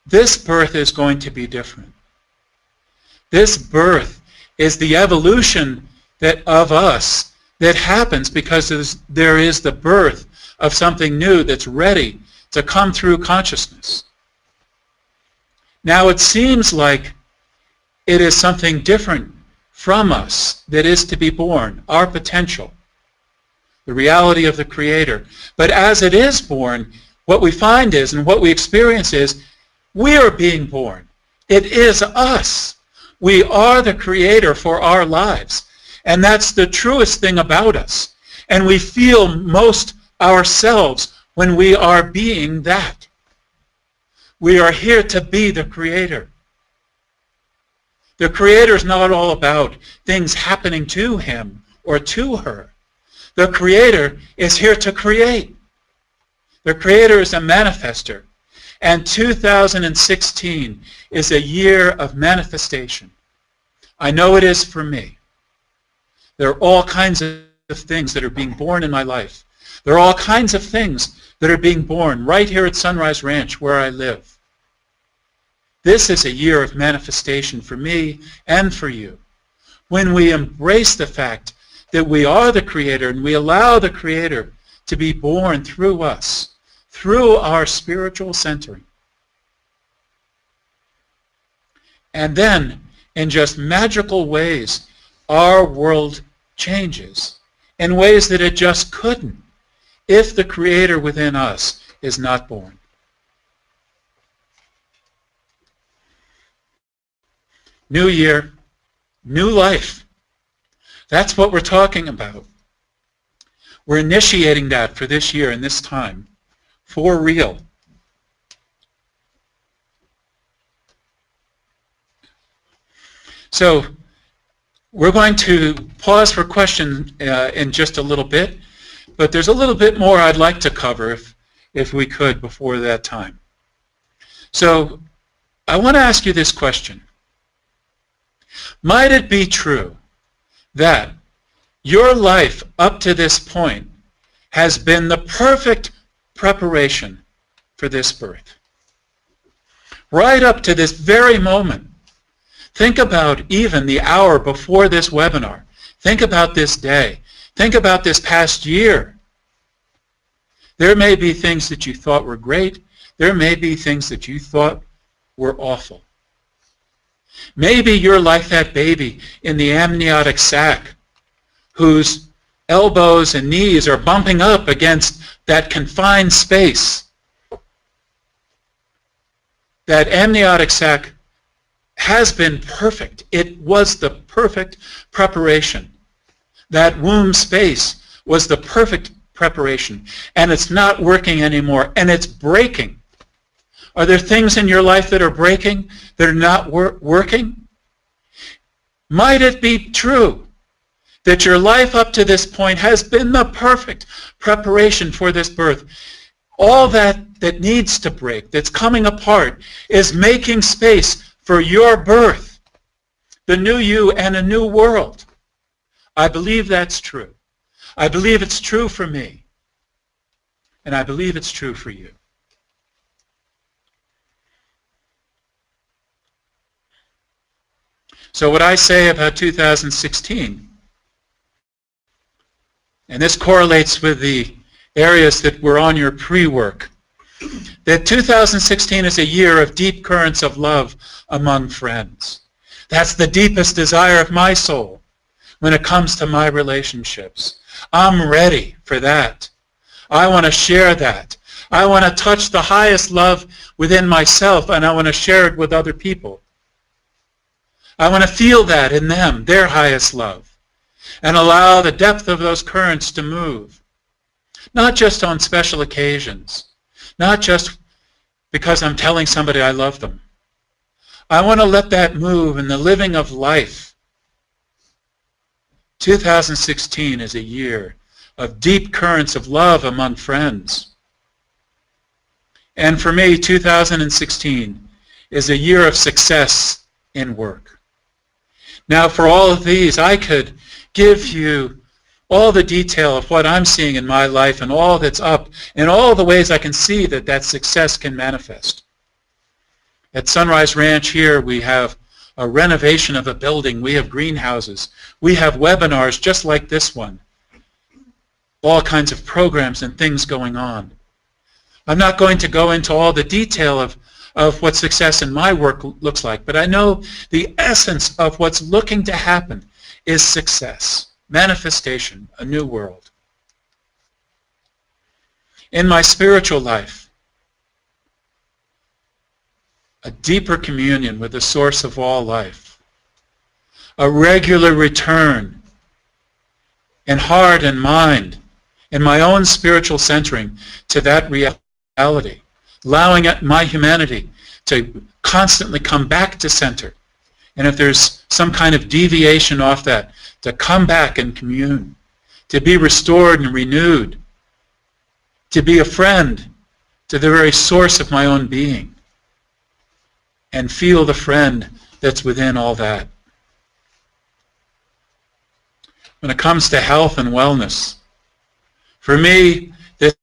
this birth is going to be different. This birth is the evolution of us that happens because there is the birth of something new that's ready to come through consciousness. Now it seems like it is something different from us that is to be born, our potential, the reality of the Creator. But as it is born, what we find is, and what we experience is, we are being born. It is us. We are the Creator for our lives. And that's the truest thing about us. And we feel most ourselves when we are being that. We are here to be the Creator. The Creator is not all about things happening to him or to her. The Creator is here to create. The Creator is a manifester. And 2016 is a year of manifestation. I know it is for me. There are all kinds of things that are being born in my life. There are all kinds of things that are being born right here at Sunrise Ranch where I live. This is a year of manifestation for me and for you. When we embrace the fact that we are the Creator and we allow the Creator to be born through us, through our spiritual centering. And then, in just magical ways, our world changes in ways that it just couldn't if the Creator within us is not born. New year, new life. That's what we're talking about. We're initiating that for this year and this time, for real. So we're going to pause for questions in just a little bit, but there's a little bit more I'd like to cover if we could before that time. So I want to ask you this question. Might it be true that your life up to this point has been the perfect preparation for this birth? Right up to this very moment. Think about even the hour before this webinar. Think about this day. Think about this past year. There may be things that you thought were great. There may be things that you thought were awful. Maybe you're like that baby in the amniotic sac whose elbows and knees are bumping up against that confined space. that amniotic sac has been perfect. It was the perfect preparation. That womb space was the perfect preparation, and it's not working anymore, and it's breaking. Are there things in your life that are breaking, that are not working? Might it be true that your life up to this point has been the perfect preparation for this birth? All that needs to break, that's coming apart, is making space for your birth, the new you and a new world. I believe that's true. I believe it's true for me. And I believe it's true for you. So what I say about 2016, and this correlates with the areas that were on your pre-work, that 2016 is a year of deep currents of love among friends. That's the deepest desire of my soul when it comes to my relationships. I'm ready for that. I want to share that. I want to touch the highest love within myself, and I want to share it with other people. I want to feel that in them, their highest love, and allow the depth of those currents to move. Not just on special occasions, not just because I'm telling somebody I love them. I want to let that move in the living of life. 2016 is a year of deep currents of love among friends. And for me, 2016 is a year of success in work. Now, for all of these, I could give you all the detail of what I'm seeing in my life and all that's up and all the ways I can see that that success can manifest. At Sunrise Ranch here, we have a renovation of a building. We have greenhouses. We have webinars just like this one. All kinds of programs and things going on. I'm not going to go into all the detail of what success in my work looks like, but I know the essence of what's looking to happen is success, manifestation, a new world. In my spiritual life, a deeper communion with the source of all life, a regular return in heart and mind, in my own spiritual centering to that reality, allowing my humanity to constantly come back to center. And if there's some kind of deviation off that, to come back and commune, to be restored and renewed, to be a friend to the very source of my own being, and feel the friend that's within all that. When it comes to health and wellness, for me, this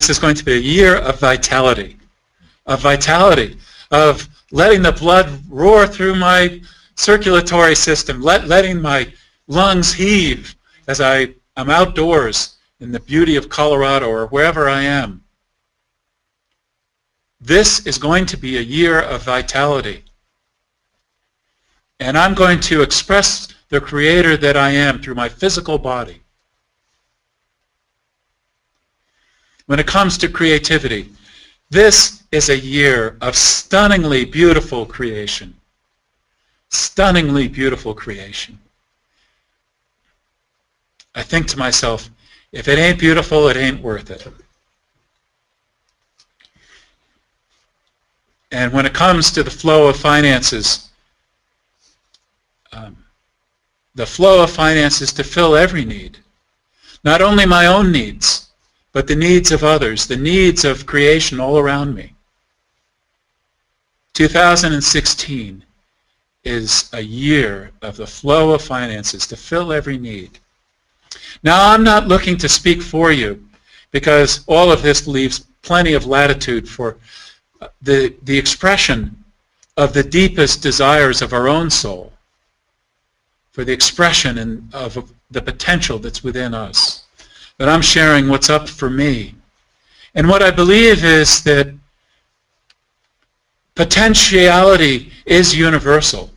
is going to be a year of vitality, of letting the blood roar through my circulatory system, letting my lungs heave as I'm outdoors in the beauty of Colorado or wherever I am. This is going to be a year of vitality. And I'm going to express the creator that I am through my physical body. When it comes to creativity, this is a year of stunningly beautiful creation. Stunningly beautiful creation. I think to myself, if it ain't beautiful, it ain't worth it. And when it comes to the flow of finances, the flow of finances to fill every need, not only my own needs, but the needs of others, the needs of creation all around me. 2016 is a year of the flow of finances to fill every need. Now, I'm not looking to speak for you because all of this leaves plenty of latitude for the expression of the deepest desires of our own soul, for the expression of the potential that's within us. But I'm sharing what's up for me. And what I believe is that potentiality is universal.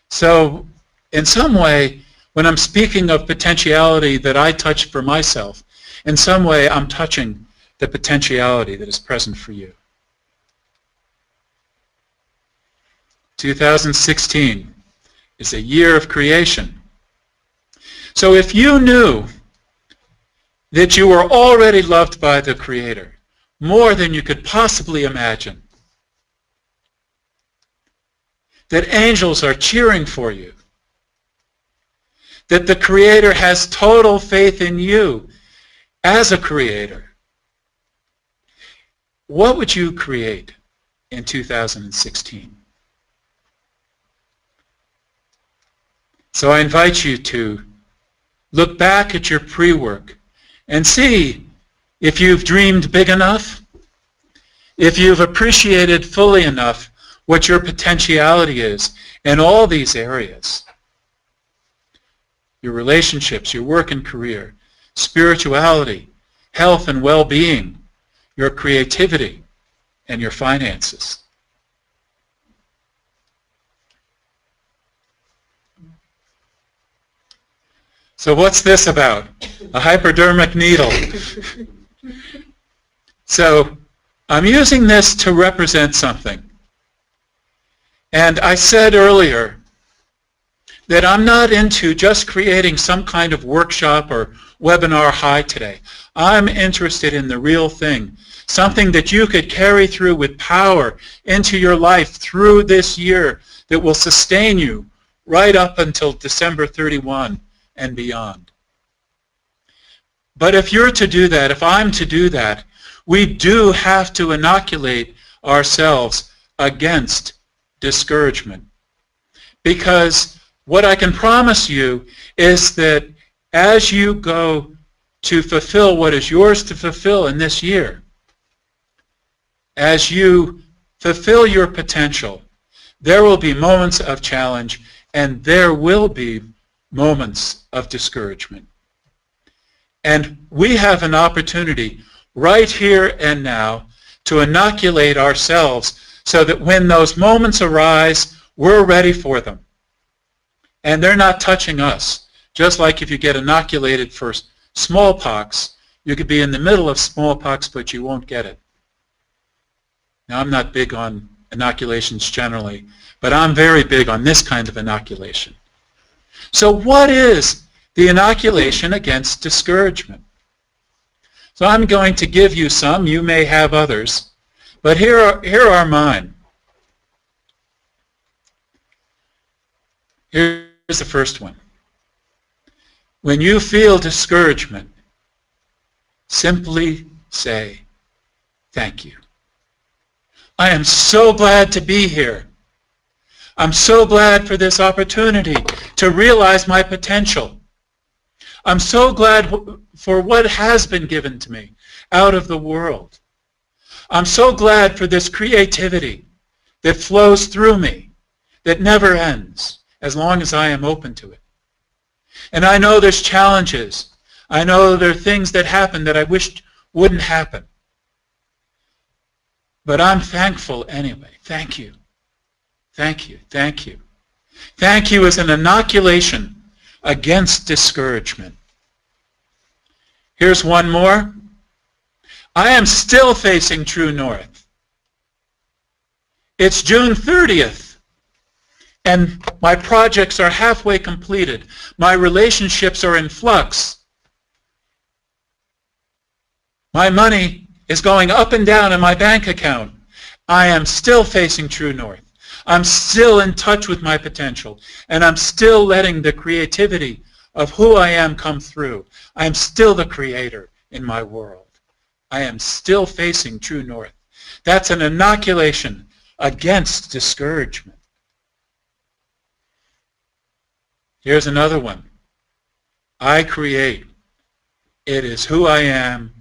So in some way, when I'm speaking of potentiality that I touch for myself, in some way I'm touching the potentiality that is present for you. 2016 is a year of creation. So if you knew that you were already loved by the Creator, more than you could possibly imagine, that angels are cheering for you, that the Creator has total faith in you as a creator, what would you create in 2016? So I invite you to look back at your pre-work and see if you've dreamed big enough, if you've appreciated fully enough what your potentiality is in all these areas. Your relationships, your work and career, spirituality, health and well-being, your creativity, and your finances. So what's this about? A hypodermic needle. So I'm using this to represent something. And I said earlier that I'm not into just creating some kind of workshop or webinar high today. I'm interested in the real thing, something that you could carry through with power into your life through this year that will sustain you right up until December 31 and beyond. But if you're to do that, if I'm to do that, we do have to inoculate ourselves against discouragement. Because what I can promise you is that as you go to fulfill what is yours to fulfill in this year, as you fulfill your potential, there will be moments of challenge and there will be moments of discouragement. And we have an opportunity right here and now to inoculate ourselves so that when those moments arise, we're ready for them. And they're not touching us. Just like if you get inoculated for smallpox, you could be in the middle of smallpox, but you won't get it. Now, I'm not big on inoculations generally, but I'm very big on this kind of inoculation. So what is the inoculation against discouragement? So I'm going to give you some. You may have others. But here are mine. Here's the first one. When you feel discouragement, simply say, thank you. I am so glad to be here. I'm so glad for this opportunity to realize my potential. I'm so glad for what has been given to me out of the world. I'm so glad for this creativity that flows through me, that never ends, as long as I am open to it. And I know there's challenges. I know there are things that happen that I wished wouldn't happen. But I'm thankful anyway. Thank you. Thank you. Thank you. Thank you is an inoculation against discouragement. Here's one more. I am still facing true north. It's June 30th, and my projects are halfway completed. My relationships are in flux. My money is going up and down in my bank account. I am still facing true north. I'm still in touch with my potential, and I'm still letting the creativity of who I am come through. I am still the creator in my world. I am still facing true north. That's an inoculation against discouragement. Here's another one. I create. It is who I am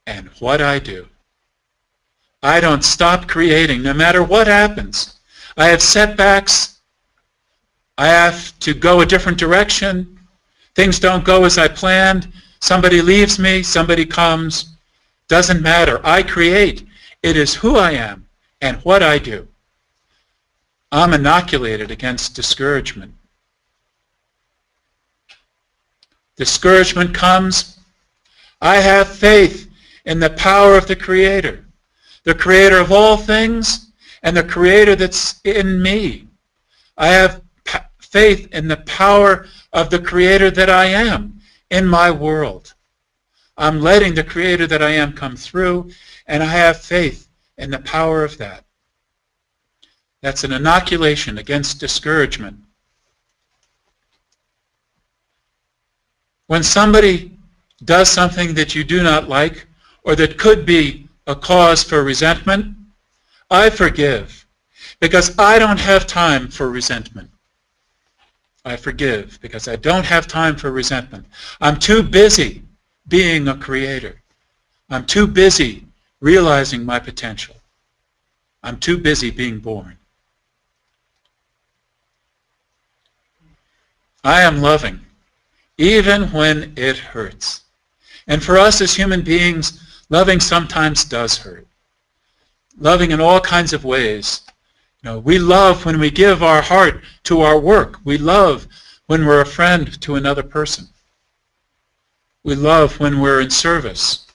and what I do. I don't stop creating no matter what happens. I have setbacks. I have to go a different direction. Things don't go as I planned. Somebody leaves me. Somebody comes. Doesn't matter. I create. It is who I am and what I do. I'm inoculated against discouragement. Discouragement comes. I have faith in the power of the Creator of all things, and the Creator that's in me, I have faith in the power of the Creator that I am in my world. I'm letting the Creator that I am come through, and I have faith in the power of that. That's an inoculation against discouragement. When somebody does something that you do not like, or that could be a cause for resentment, I forgive, because I don't have time for resentment. I forgive because I don't have time for resentment. I'm too busy being a creator. I'm too busy realizing my potential. I'm too busy being born. I am loving, even when it hurts. And for us as human beings, loving sometimes does hurt. Loving in all kinds of ways. We love when we give our heart to our work. We love when we're a friend to another person. We love when we're in service.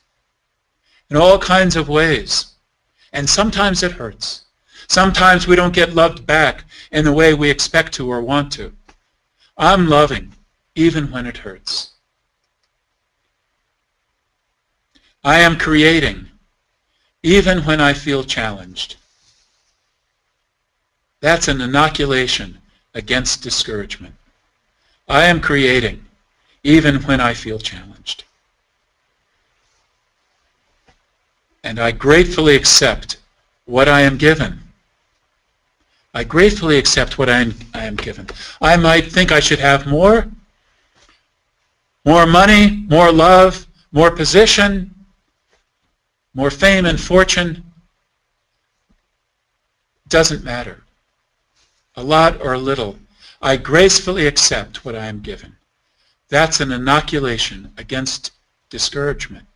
In all kinds of ways. And sometimes it hurts. Sometimes we don't get loved back in the way we expect to or want to. I'm loving, even when it hurts. I am creating, even when I feel challenged. That's an inoculation against discouragement. I am creating, even when I feel challenged. And I gratefully accept what I am given. I gratefully accept what I am given. I might think I should have more money, more love, more position, more fame and fortune. Doesn't matter. A lot or a little. I gracefully accept what I am given. That's an inoculation against discouragement.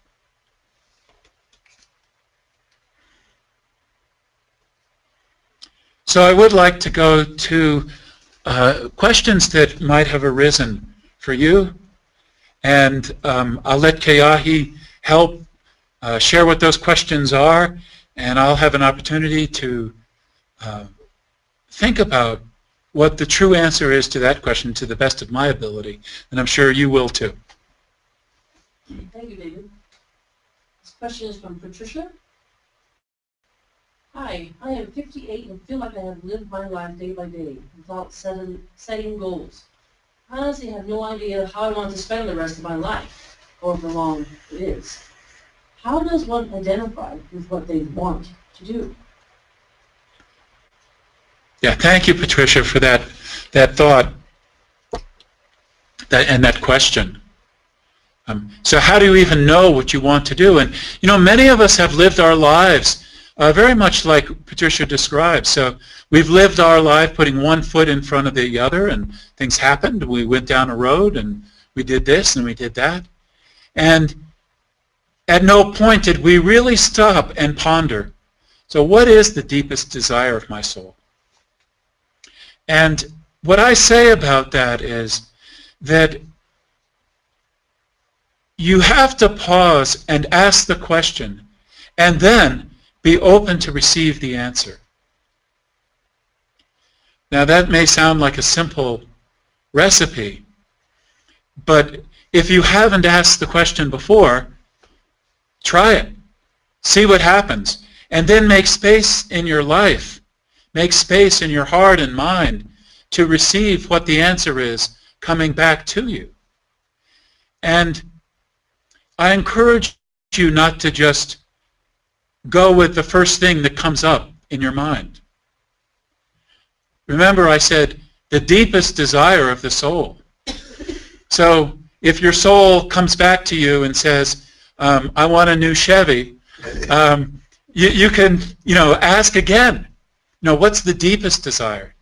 So I would like to go to questions that might have arisen for you, and I'll let Keahi help share what those questions are, and I'll have an opportunity to think about what the true answer is to that question to the best of my ability, and I'm sure you will too. Thank you, David. This question is from Patricia. Hi, I am 58 and feel like I have lived my life day by day without setting goals. I honestly have no idea how I want to spend the rest of my life, however long it is. How does one identify with what they want to do? Yeah, thank you, Patricia, for that thought and that question. So how do you even know what you want to do? And many of us have lived our lives very much like Patricia described. So we've lived our life putting one foot in front of the other, and things happened. We went down a road, and we did this, and we did that. And at no point did we really stop and ponder, so what is the deepest desire of my soul? And what I say about that is that you have to pause and ask the question, and then be open to receive the answer. Now that may sound like a simple recipe, but if you haven't asked the question before, try it. See what happens. And then make space in your life. Make space in your heart and mind to receive what the answer is coming back to you. And I encourage you not to just go with the first thing that comes up in your mind. Remember, I said the deepest desire of the soul. So if your soul comes back to you and says, I want a new Chevy, you can ask again, what's the deepest desire?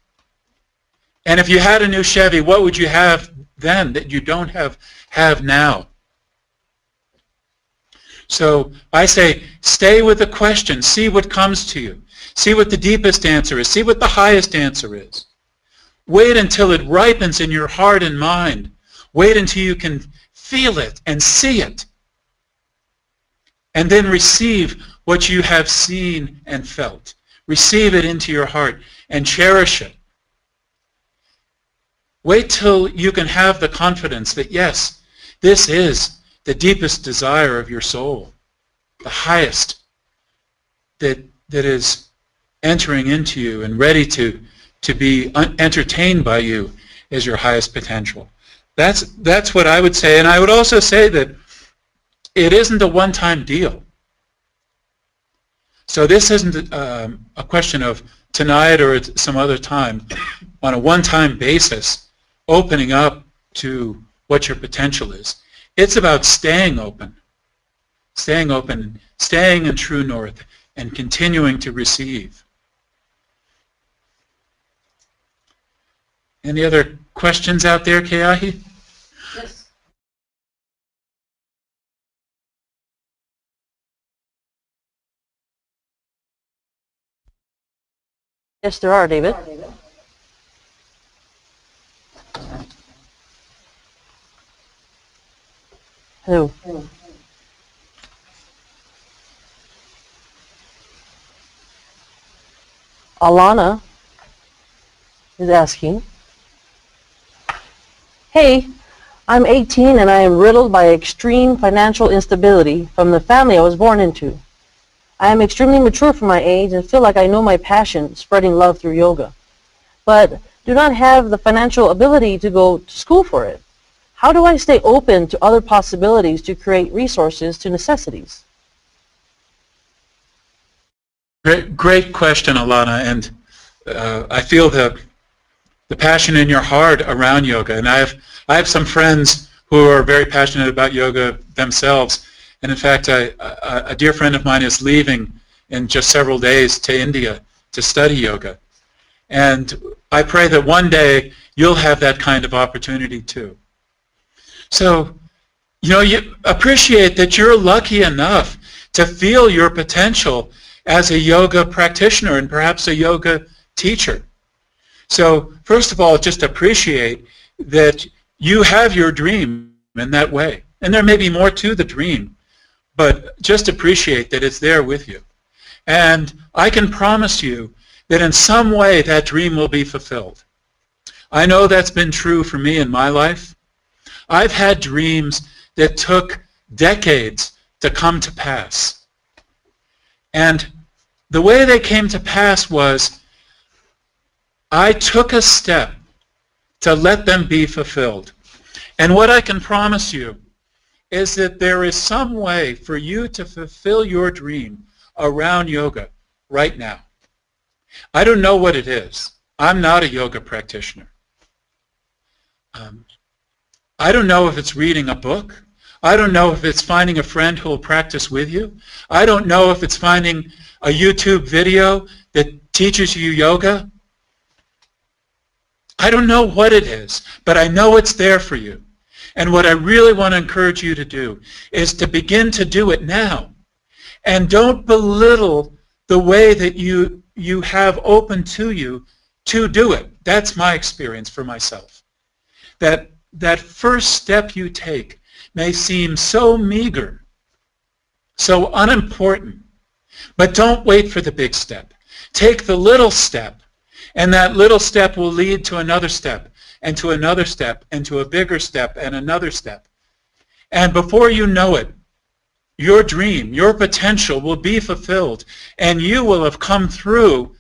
And if you had a new Chevy, what would you have then that you don't have now? So I say, stay with the question. See what comes to you. See what the deepest answer is. See what the highest answer is. Wait until it ripens in your heart and mind. Wait until you can feel it and see it. And then receive what you have seen and felt. Receive it into your heart and cherish it. Wait till you can have the confidence that, yes, this is the deepest desire of your soul, the highest that is entering into you and ready to be entertained by you as your highest potential. That's what I would say. And I would also say that it isn't a one-time deal. So this isn't a question of tonight or at some other time, on a one-time basis, opening up to what your potential is. It's about staying open, staying in true north, and continuing to receive. Any other questions out there, Keahi? Yes. Yes, there are, David. Who? Alana is asking, hey, I'm 18 and I am riddled by extreme financial instability from the family I was born into. I am extremely mature for my age and feel like I know my passion, spreading love through yoga, but do not have the financial ability to go to school for it. How do I stay open to other possibilities to create resources to necessities? Great question, Alana, and I feel the passion in your heart around yoga. And I have some friends who are very passionate about yoga themselves. And in fact, a dear friend of mine is leaving in just several days to India to study yoga. And I pray that one day you'll have that kind of opportunity too. So, you appreciate that you're lucky enough to feel your potential as a yoga practitioner and perhaps a yoga teacher. So, first of all, just appreciate that you have your dream in that way. And there may be more to the dream, but just appreciate that it's there with you. And I can promise you that in some way that dream will be fulfilled. I know that's been true for me in my life. I've had dreams that took decades to come to pass. And the way they came to pass was I took a step to let them be fulfilled. And what I can promise you is that there is some way for you to fulfill your dream around yoga right now. I don't know what it is. I'm not a yoga practitioner. I don't know if it's reading a book. I don't know if it's finding a friend who will practice with you. I don't know if it's finding a YouTube video that teaches you yoga. I don't know what it is, but I know it's there for you. And what I really want to encourage you to do is to begin to do it now. And don't belittle the way that you have open to you to do it. That's my experience for myself. That first step you take may seem so meager, so unimportant, but don't wait for the big step. Take the little step, and that little step will lead to another step, and to another step, and to a bigger step, and another step. And before you know it, your dream, your potential will be fulfilled, and you will have come through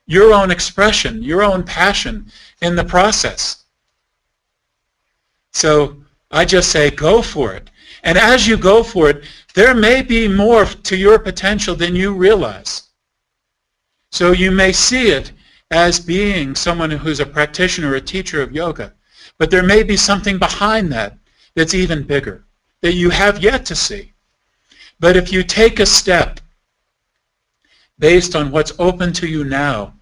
your own expression, your own passion in the process. So I just say go for it. And as you go for it, there may be more to your potential than you realize. So you may see it as being someone who's a practitioner, a teacher of yoga, but there may be something behind that that's even bigger, that you have yet to see. But if you take a step based on what's open to you now,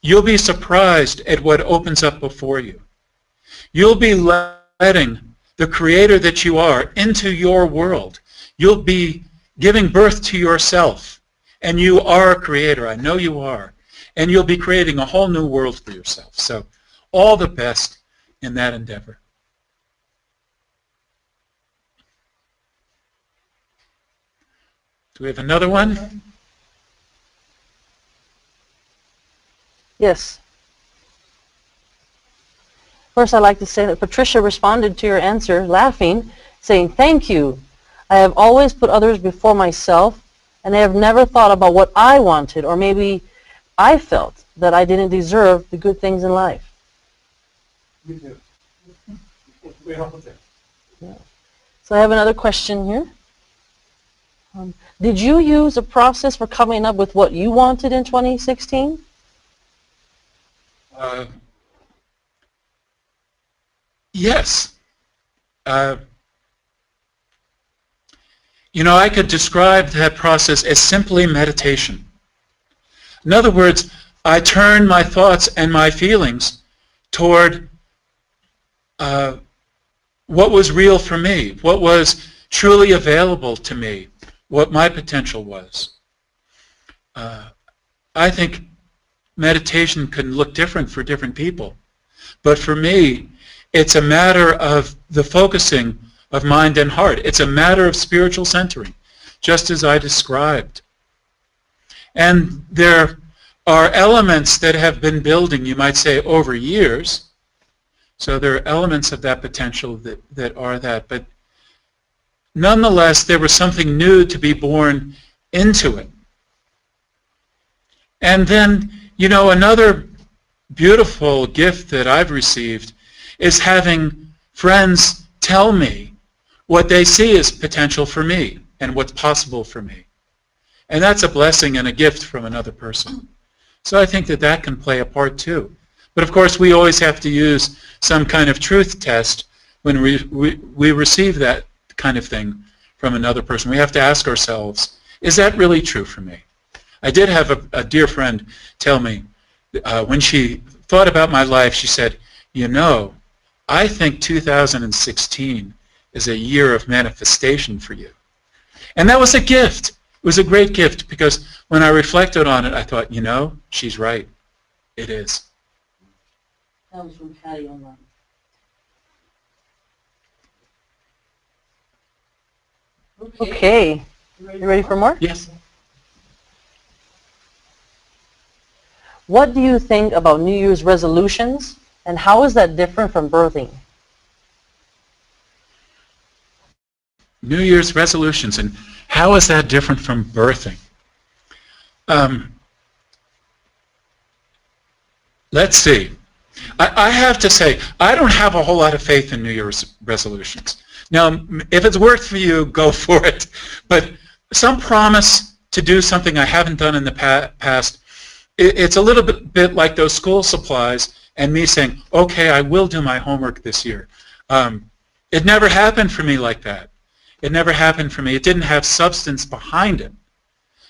you'll be surprised at what opens up before you. You'll be letting the creator that you are into your world. You'll be giving birth to yourself. And you are a creator. I know you are. And you'll be creating a whole new world for yourself. So all the best in that endeavor. Do we have another one? Yes. First, I'd like to say that Patricia responded to your answer laughing, saying, "Thank you. I have always put others before myself, and I have never thought about what I wanted, or maybe I felt that I didn't deserve the good things in life." We do. We all do. Yeah. So I have another question here. Did you use a process for coming up with what you wanted in 2016? Yes. You know, I could describe that process as simply meditation. In other words, I turn my thoughts and my feelings toward what was real for me, what was truly available to me, what my potential was. I think meditation can look different for different people, but for me, it's a matter of the focusing of mind and heart. It's a matter of spiritual centering, just as I described. And there are elements that have been building, you might say, over years. So there are elements of that potential that are that. But nonetheless, there was something new to be born into it. And then, you know, another beautiful gift that I've received is having friends tell me what they see as potential for me and what's possible for me. And that's a blessing and a gift from another person. So I think that that can play a part too. But of course, we always have to use some kind of truth test when we receive that kind of thing from another person. We have to ask ourselves, is that really true for me? I did have a dear friend tell me, when she thought about my life, she said, you know, I think 2016 is a year of manifestation for you. And that was a gift. It was a great gift because when I reflected on it, I thought, you know, she's right. It is. That was from Patty online. Okay. You ready for more? Yes. What do you think about New Year's resolutions, and how is that different from birthing? New Year's resolutions, and how is that different from birthing? Let's see. I have to say, I don't have a whole lot of faith in New Year's resolutions. Now, if it's worked for you, go for it. But some promise to do something I haven't done in the past, it's a little bit like those school supplies and me saying, okay, I will do my homework this year. It never happened for me like that. It never happened for me. It didn't have substance behind it.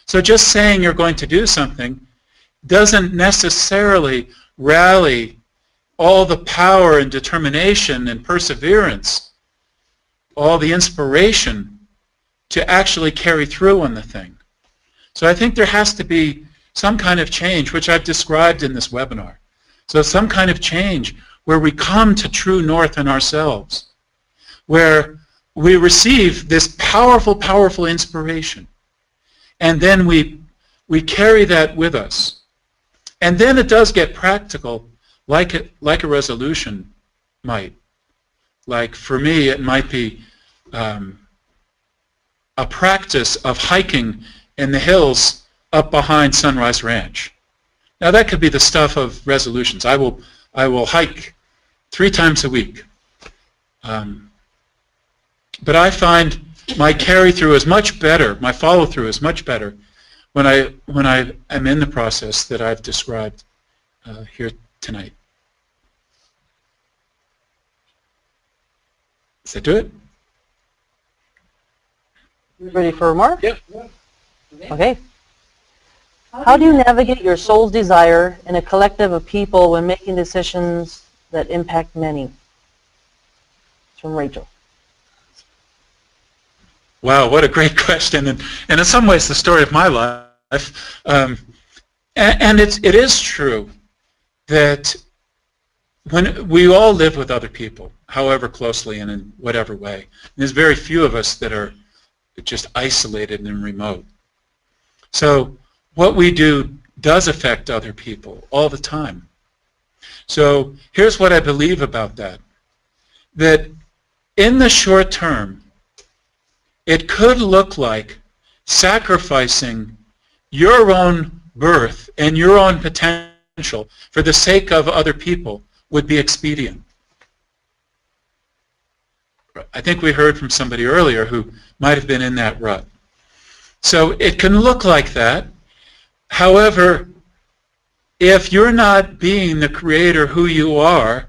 So just saying you're going to do something doesn't necessarily rally all the power and determination and perseverance, all the inspiration to actually carry through on the thing. So I think there has to be some kind of change, which I've described in this webinar. So some kind of change where we come to true north in ourselves, where we receive this powerful, powerful inspiration, and then we carry that with us. And then it does get practical, like a resolution might. Like for me, it might be a practice of hiking in the hills up behind Sunrise Ranch. Now that could be the stuff of resolutions. I will hike 3 times a week. But I find my carry-through is much better, my follow-through is much better when I am in the process that I've described here tonight. Does that do it? Ready for more? Yeah. Okay. How do you navigate your soul's desire in a collective of people when making decisions that impact many? It's from Rachel. Wow, what a great question, and in some ways the story of my life. And it is true that when we all live with other people, however closely and in whatever way, there's very few of us that are just isolated and remote. So what we do does affect other people all the time. So here's what I believe about that. That in the short term, it could look like sacrificing your own birth and your own potential for the sake of other people would be expedient. I think we heard from somebody earlier who might have been in that rut. So it can look like that. However, if you're not being the creator who you are,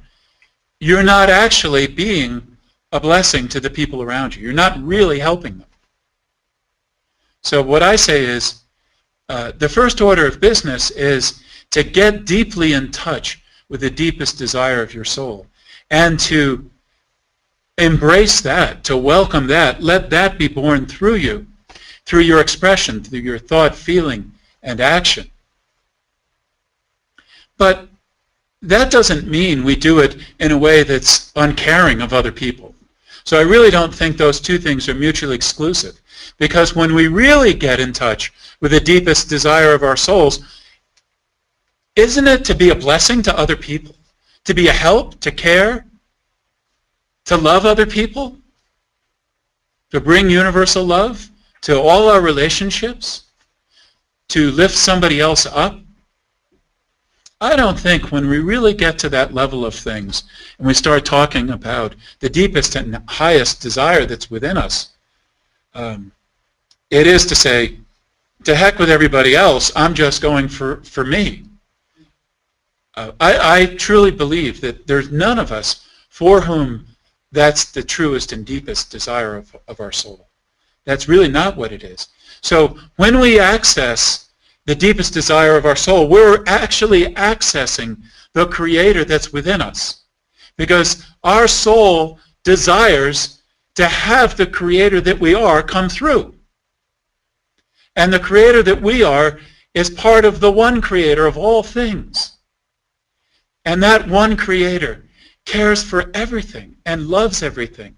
you're not actually being a blessing to the people around you. You're not really helping them. So what I say is, the first order of business is to get deeply in touch with the deepest desire of your soul and to embrace that, to welcome that, let that be born through you, through your expression, through your thought, feeling, and action. But that doesn't mean we do it in a way that's uncaring of other people. So I really don't think those two things are mutually exclusive, because when we really get in touch with the deepest desire of our souls, isn't it to be a blessing to other people, to be a help, to care, to love other people, to bring universal love to all our relationships, to lift somebody else up? I don't think when we really get to that level of things and we start talking about the deepest and highest desire that's within us, it is to say, to heck with everybody else, I'm just going for me. I truly believe that there's none of us for whom that's the truest and deepest desire of our soul. That's really not what it is. So when we access the deepest desire of our soul, we're actually accessing the Creator that's within us. Because our soul desires to have the Creator that we are come through. And the Creator that we are is part of the one Creator of all things. And that one Creator cares for everything and loves everything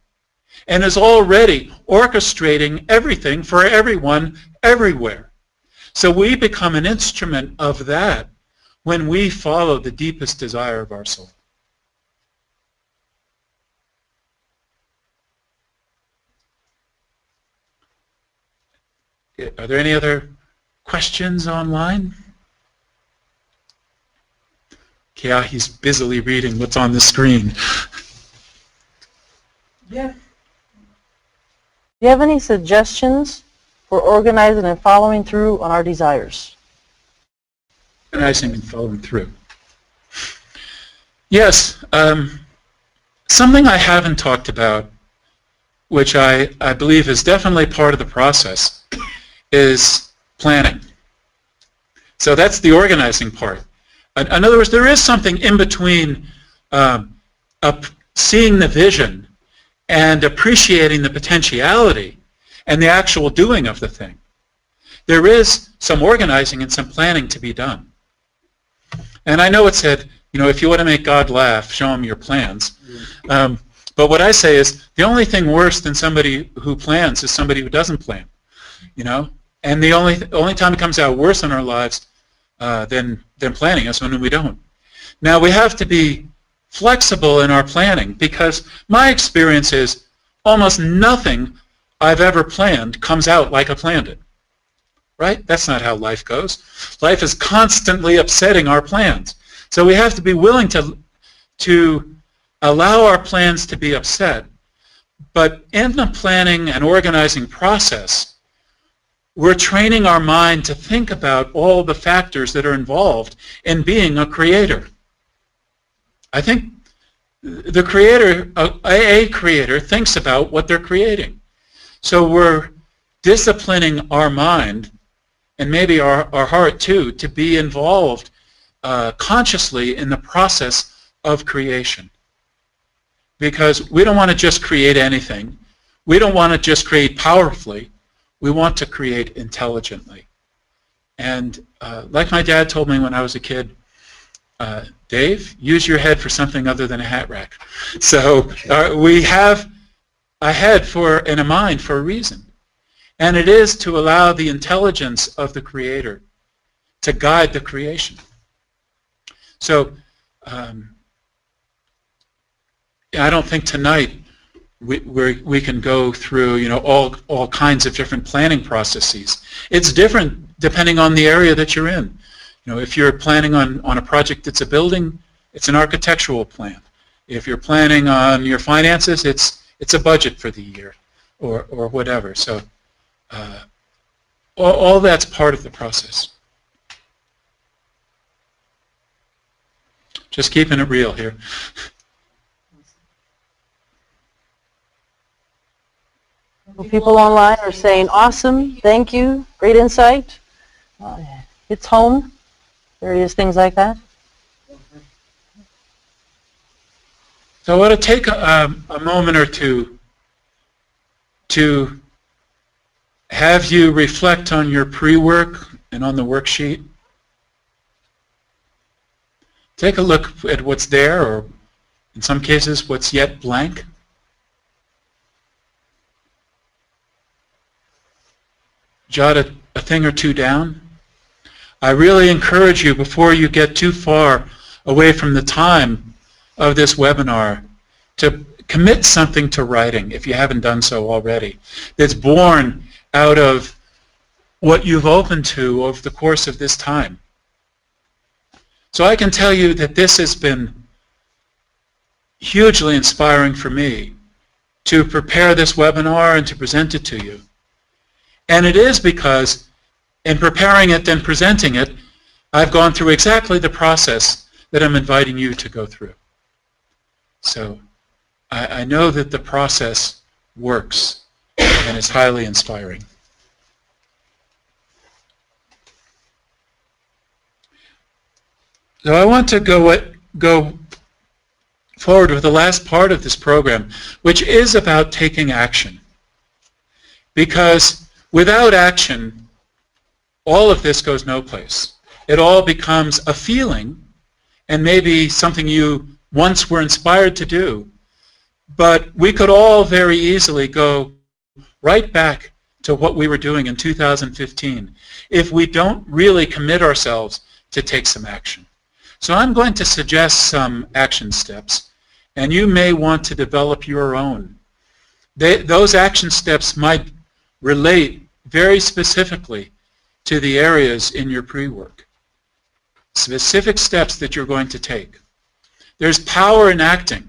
and is already orchestrating everything for everyone everywhere. So we become an instrument of that when we follow the deepest desire of our soul. Are there any other questions online? Yeah, he's busily reading what's on the screen. Yeah. Do you have any suggestions for organizing and following through on our desires? Organizing and following through. Yes, something I haven't talked about, which I believe is definitely part of the process, is planning. So that's the organizing part. In other words, there is something in between seeing the vision and appreciating the potentiality and the actual doing of the thing. There is some organizing and some planning to be done. And I know it said, you know, if you want to make God laugh, show him your plans. But what I say is, the only thing worse than somebody who plans is somebody who doesn't plan. You know, and the only time it comes out worse in our lives than planning is when we don't. Now we have to be flexible in our planning, because my experience is almost nothing I've ever planned comes out like I planned it. Right? That's not how life goes. Life is constantly upsetting our plans. So we have to be willing to allow our plans to be upset. But in the planning and organizing process, we're training our mind to think about all the factors that are involved in being a creator. I think the creator, a creator, thinks about what they're creating. So we're disciplining our mind, and maybe our heart too, to be involved consciously in the process of creation. Because we don't want to just create anything. We don't want to just create powerfully. We want to create intelligently. And like my dad told me when I was a kid, Dave, use your head for something other than a hat rack. So we have a head and a mind for a reason. And it is to allow the intelligence of the Creator to guide the creation. So Um, I don't think tonight we can go through, you know, all kinds of different planning processes. It's different depending on the area that you're in. You know, if you're planning on a project that's a building, it's an architectural plan. If you're planning on your finances, it's a budget for the year, or whatever. So all that's part of the process. Just keeping it real here. People online are saying, awesome, thank you, great insight, it's home, various things like that. So I want to take a moment or two to have you reflect on your pre-work and on the worksheet. Take a look at what's there, or in some cases what's yet blank. Jot a thing or two down. I really encourage you, before you get too far away from the time of this webinar, to commit something to writing, if you haven't done so already, that's born out of what you've opened to over the course of this time. So I can tell you that this has been hugely inspiring for me to prepare this webinar and to present it to you. And it is because in preparing it and presenting it, I've gone through exactly the process that I'm inviting you to go through. So I know that the process works and is highly inspiring. So I want to go forward with the last part of this program, which is about taking action. Because without action, all of this goes no place. It all becomes a feeling, and maybe something you once were inspired to do, but we could all very easily go right back to what we were doing in 2015 if we don't really commit ourselves to take some action. So I'm going to suggest some action steps, and you may want to develop your own. Those action steps might relate very specifically to the areas in your pre-work. Specific steps that you're going to take. There's power in acting.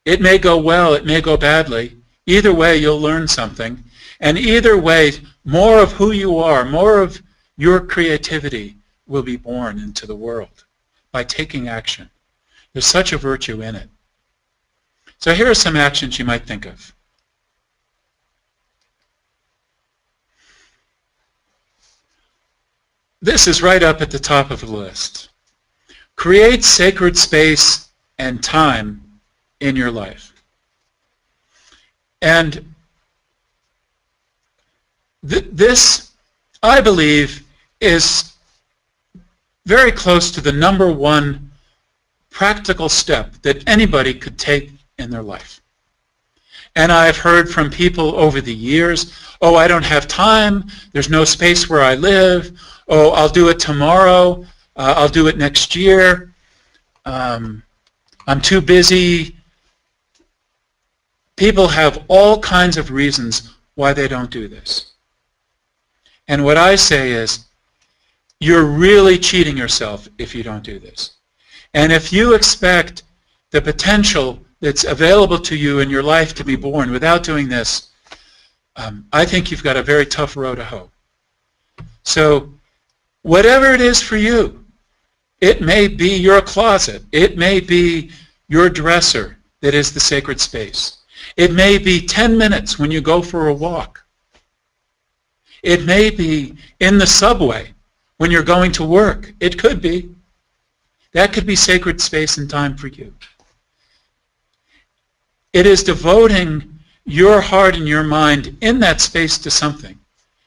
It may go well, it may go badly. Either way, you'll learn something. And either way, more of who you are, more of your creativity will be born into the world by taking action. There's such a virtue in it. So here are some actions you might think of. This is right up at the top of the list. Create sacred space and time in your life. And this, I believe, is very close to the #1 practical step that anybody could take in their life. And I've heard from people over the years, oh, I don't have time, there's no space where I live, oh, I'll do it tomorrow, I'll do it next year, I'm too busy. People have all kinds of reasons why they don't do this. And what I say is, you're really cheating yourself if you don't do this. And if you expect the potential that's available to you in your life to be born without doing this, I think you've got a very tough row to hoe. So whatever it is for you, it may be your closet, it may be your dresser that is the sacred space. It may be 10 minutes when you go for a walk. It may be in the subway when you're going to work. It could be. That could be sacred space and time for you. It is devoting your heart and your mind in that space to something,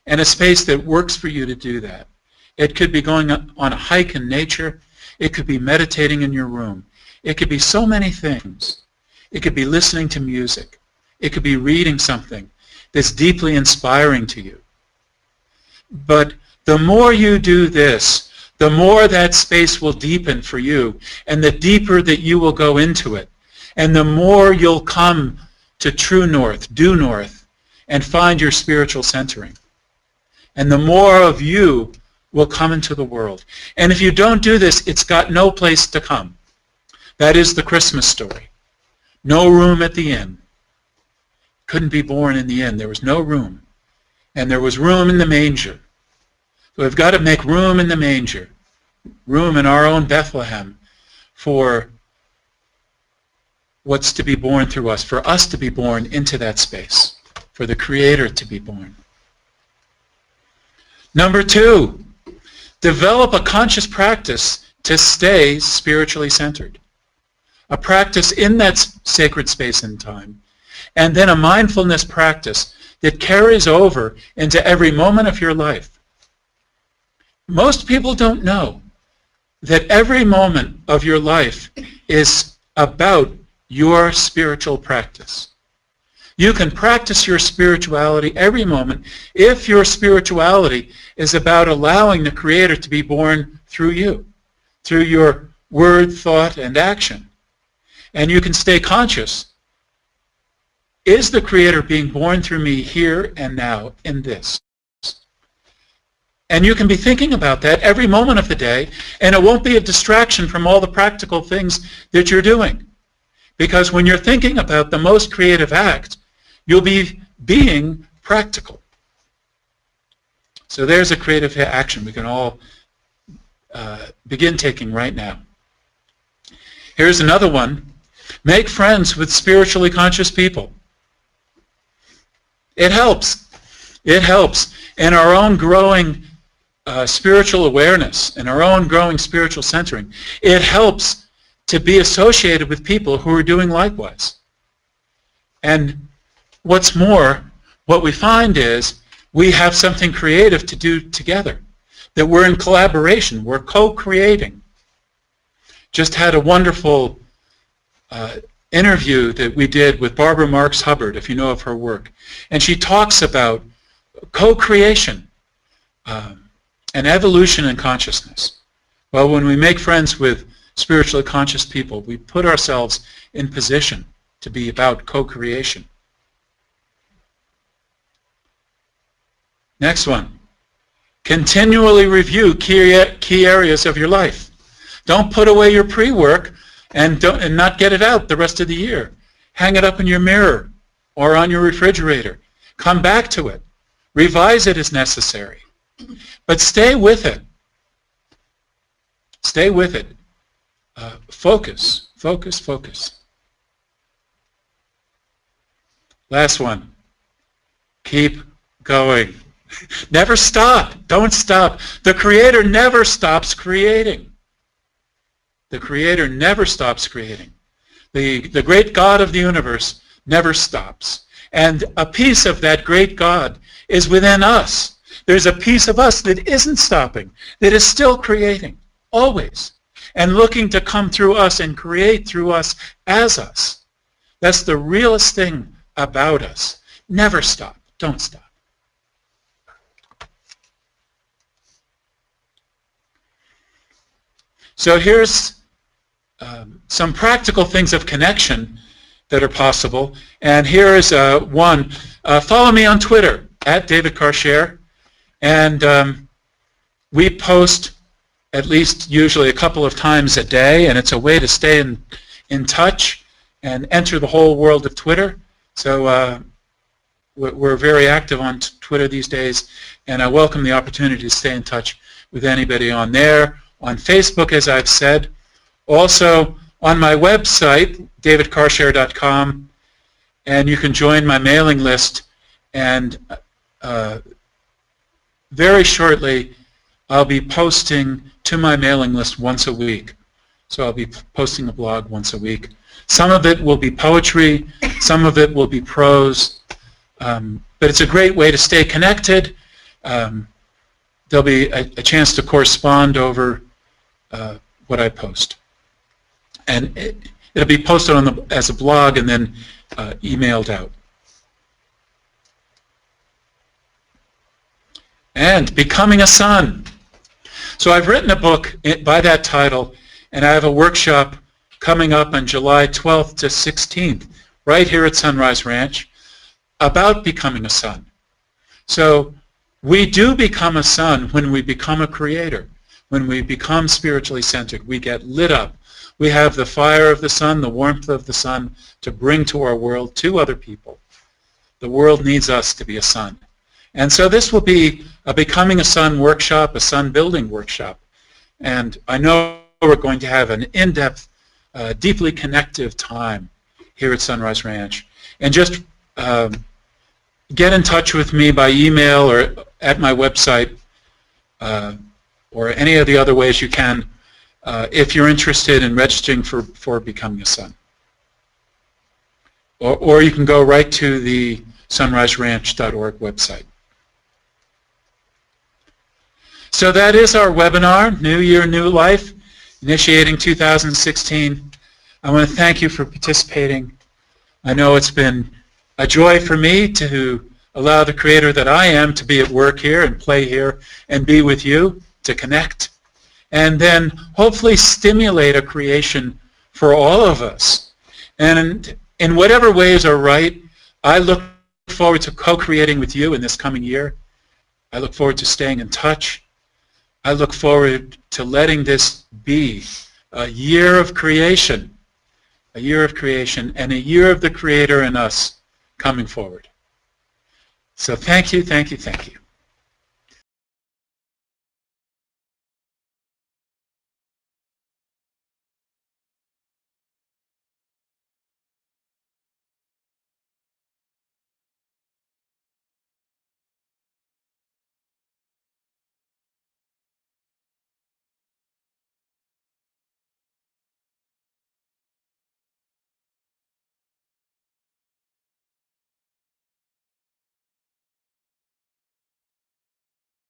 and a space that works for you to do that. It could be going on a hike in nature. It could be meditating in your room. It could be so many things. It could be listening to music. It could be reading something that's deeply inspiring to you. But the more you do this, the more that space will deepen for you, and the deeper that you will go into it, and the more you'll come to true north, due north, and find your spiritual centering. And the more of you will come into the world. And if you don't do this, it's got no place to come. That is the Christmas story. No room at the inn. Couldn't be born in the inn. There was no room. And there was room in the manger. So we've got to make room in the manger, room in our own Bethlehem for what's to be born through us, for us to be born into that space, for the Creator to be born. Number 2, develop a conscious practice to stay spiritually centered. A practice in that sacred space and time, and then a mindfulness practice that carries over into every moment of your life. Most people don't know that every moment of your life is about your spiritual practice. You can practice your spirituality every moment if your spirituality is about allowing the Creator to be born through you, through your word, thought, and action. And you can stay conscious. Is the Creator being born through me here and now in this? And you can be thinking about that every moment of the day, and it won't be a distraction from all the practical things that you're doing. Because when you're thinking about the most creative act, you'll be being practical. So there's a creative action we can all begin taking right now. Here's another one. Make friends with spiritually conscious people. It helps. It helps. In our own growing spiritual awareness, in our own growing spiritual centering, it helps to be associated with people who are doing likewise. And what's more, what we find is we have something creative to do together, that we're in collaboration, we're co-creating. Just had a wonderful interview that we did with Barbara Marks Hubbard, if you know of her work. And she talks about co-creation and evolution in consciousness. Well, when we make friends with spiritually conscious people, we put ourselves in position to be about co-creation. Next one. Continually review key areas of your life. Don't put away your pre-work and not get it out the rest of the year. Hang it up in your mirror or on your refrigerator. Come back to it. Revise it as necessary. But stay with it. Stay with it. Focus, focus, focus. Last one. Keep going. Never stop. Don't stop. The Creator never stops creating. The Creator never stops creating. The great God of the universe never stops. And a piece of that great God is within us. There's a piece of us that isn't stopping, that is still creating, always, and looking to come through us and create through us as us. That's the realest thing about us. Never stop. Don't stop. So here's some practical things of connection that are possible. And here is one. Follow me on Twitter, @DavidCarshare. And we post at least usually a couple of times a day, and it's a way to stay in touch and enter the whole world of Twitter. So we're very active on Twitter these days, and I welcome the opportunity to stay in touch with anybody on there. On Facebook, as I've said. Also, on my website, davidcarshare.com, and you can join my mailing list. And very shortly, I'll be posting to my mailing list once a week. So I'll be posting a blog once a week. Some of it will be poetry, some of it will be prose, but it's a great way to stay connected. There'll be a chance to correspond over what I post. And it'll be posted on as a blog and then emailed out. And becoming a son. So I've written a book by that title, and I have a workshop coming up on July 12th to 16th, right here at Sunrise Ranch, about becoming a son. So we do become a son when we become a creator. When we become spiritually centered, we get lit up. We have the fire of the sun, the warmth of the sun to bring to our world, to other people. The world needs us to be a sun. And so this will be a Becoming a Son workshop, a son building workshop. And I know we're going to have an in-depth, deeply connective time here at Sunrise Ranch. And just get in touch with me by email or at my website or any of the other ways you can if you're interested in registering for Becoming a Son. Or you can go right to the sunriseranch.org website. So that is our webinar, New Year, New Life, Initiating 2016. I want to thank you for participating. I know it's been a joy for me to allow the creator that I am to be at work here and play here and be with you, to connect, and then hopefully stimulate a creation for all of us. And in whatever ways are right, I look forward to co-creating with you in this coming year. I look forward to staying in touch. I look forward to letting this be a year of creation, and a year of the Creator and us coming forward. So thank you, thank you, thank you.